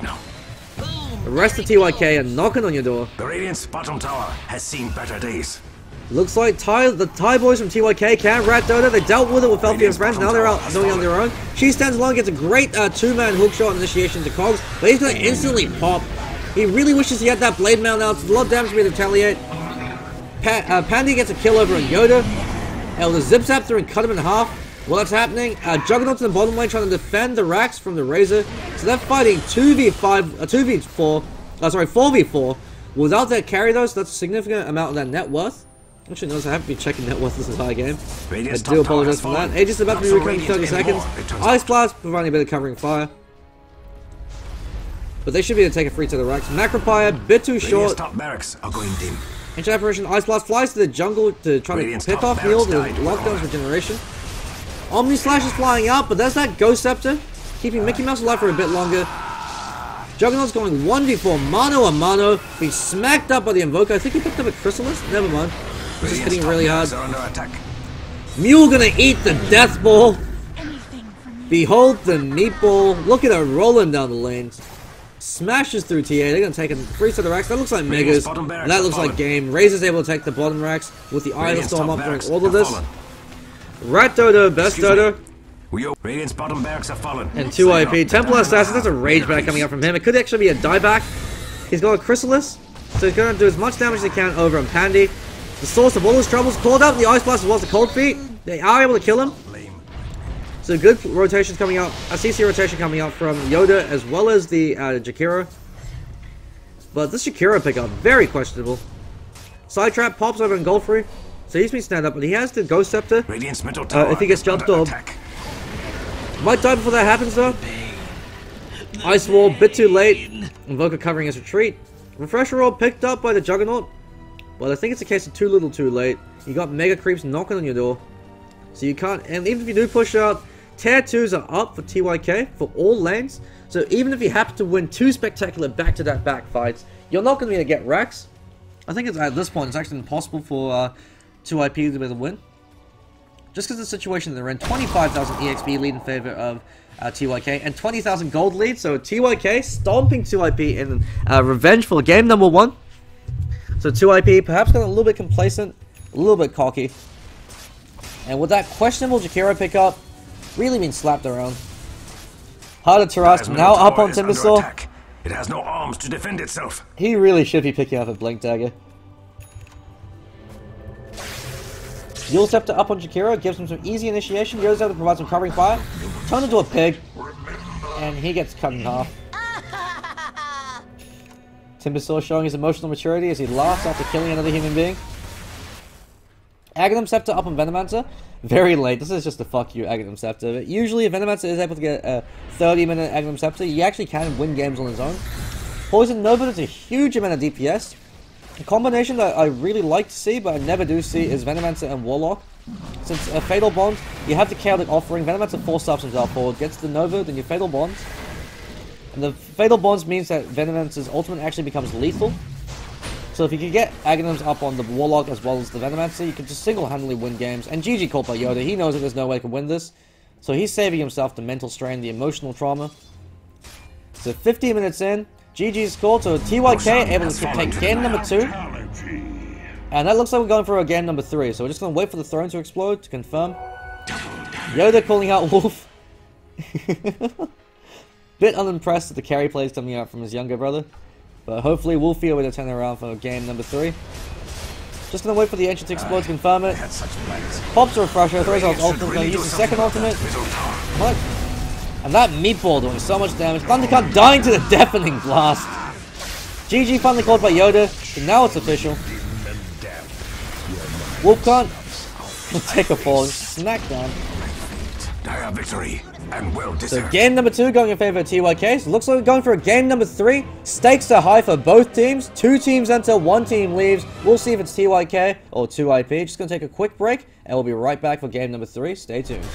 Speaker 1: The rest of TYK are knocking on your door.
Speaker 2: The Radiant's bottom tower has seen better days.
Speaker 1: Looks like the Thai boys from TYK can't rat Dota. They dealt with it with Felfie and friends. Now they're out doing it on their own. She stands alone, gets a great two-man hookshot initiation to Cogs, but he's going to instantly pop. He really wishes he had that Blade Mail now. It's a lot of damage to be able to retaliate. Pandy gets a kill over on Yoda. The Zip Zap through and cut him in half. While that's happening, Juggernaut's in the bottom lane trying to defend the racks from the Razor. So they're fighting 4v4 without that carry though, so that's a significant amount of that net worth. Actually, notice I haven't been checking net worth this entire game. I do apologize for that. Aegis is about to be recovering in 30 seconds. Ice Blast providing a bit of covering fire. But they should be able to take a free to the racks. Macropie, a bit too short. Ancient Apparition, Ice Blast flies to the jungle to try to pick off Neil with Lockdown's regeneration. Omni Slash is flying out, but there's that Ghost Scepter, keeping Mickey Mouse alive for a bit longer. Juggernaut's going 1v4, mano a mano. He's smacked up by the Invoker. I think he picked up a Chrysalis. Never mind. This is hitting really hard. Mule gonna eat the Death Ball. Behold the Meatball. Look at her rolling down the lanes. Smashes through TA. They're gonna take a free to the racks. That looks like Megas. And that looks like Game. Razor's able to take the bottom racks with the Idol Storm up during all of this. Rat Dodo, best Dodo.
Speaker 2: Radiant's bottom barracks have fallen.
Speaker 1: And 2 IP. Templar Assassin, that's a rage back coming out from him. It could actually be a dieback. He's got a Chrysalis, so he's going to do as much damage as he can over on Pandy. The source of all his troubles called out. The Ice Blast as well as the Cold Feet. They are able to kill him. So good rotations coming out. A CC rotation coming out from Yoda as well as the Jakiro. But this Jakiro pickup, very questionable. Side Trap pops over in Godfrey. So he's been stand up, but he has the Ghost Scepter. If he gets jumped up. Might die before that happens though. Ice Wall, bit too late. Invoker covering his retreat. Refresher Roll picked up by the Juggernaut. But I think it's a case of too little too late. You got Mega Creeps knocking on your door. So you can't, and even if you do push out, Tier 2s are up for TYK for all lanes. So even if you happen to win 2 spectacular back-to-back fights, you're not going to be able to get racks. I think at this point it's actually impossible for 2IP to be able to win. Just because of the situation they're in, 25,000 EXP lead in favor of TYK, and 20,000 gold lead, so TYK stomping 2IP in revenge for game number 1. So 2IP perhaps got a little bit complacent, a little bit cocky. And with that questionable Jakiro pickup, really being slapped around. Hard to trust, now up on Timbersaw.
Speaker 2: It has no arms to defend itself.
Speaker 1: He really should be picking up a Blink Dagger. Yule Scepter up on Jakiro, gives him some easy initiation. Yoda's able to provide some covering fire. Turned into a pig. And he gets cut in half. Timbersaw showing his emotional maturity as he laughs after killing another human being. Agnum Scepter up on Venomancer. Very late. This is just a fuck you, Agnum Scepter. But usually if Venomancer is able to get a 30-minute Agnum Scepter, he actually can win games on his own. Poison Nova does a huge amount of DPS. A combination that I really like to see, but I never do see, is Venomancer and Warlock. Since a Fatal Bond, you have the Chaotic Offering. Venomancer 4-stops himself forward, gets the Nova, then you Fatal Bonds. And the Fatal Bonds means that Venomancer's ultimate actually becomes lethal. So if you can get Aghanims up on the Warlock as well as the Venomancer, you can just single-handedly win games. And GG called by Yoda. He knows that there's no way he can win this. So he's saving himself the mental strain, the emotional trauma. So 15 minutes in, GG's called. So TYK able to take game number 2. And that looks like we're going for a game number 3. So we're just going to wait for the throne to explode to confirm. Yoda calling out Wolf. Bit unimpressed with the carry plays coming out from his younger brother. But hopefully Wolf will be able to turn it around for game number 3. Just gonna wait for the engine to explode to confirm it. Pops a refresher, throws out his ultimate, gonna use the second ultimate. What? And that meatball doing so much damage. Thundercut dying to the deafening blast. GG finally called by Yoda, and now it's official. Wolf can't take a fall, snack down.
Speaker 2: Dire victory and well deserved.
Speaker 1: So game number 2 going in favor of TYK. So looks like we're going for a game number 3. Stakes are high for both teams. 2 teams enter, 1 team leaves. We'll see if it's TYK or 2IP. Just going to take a quick break, and we'll be right back for game number 3. Stay tuned.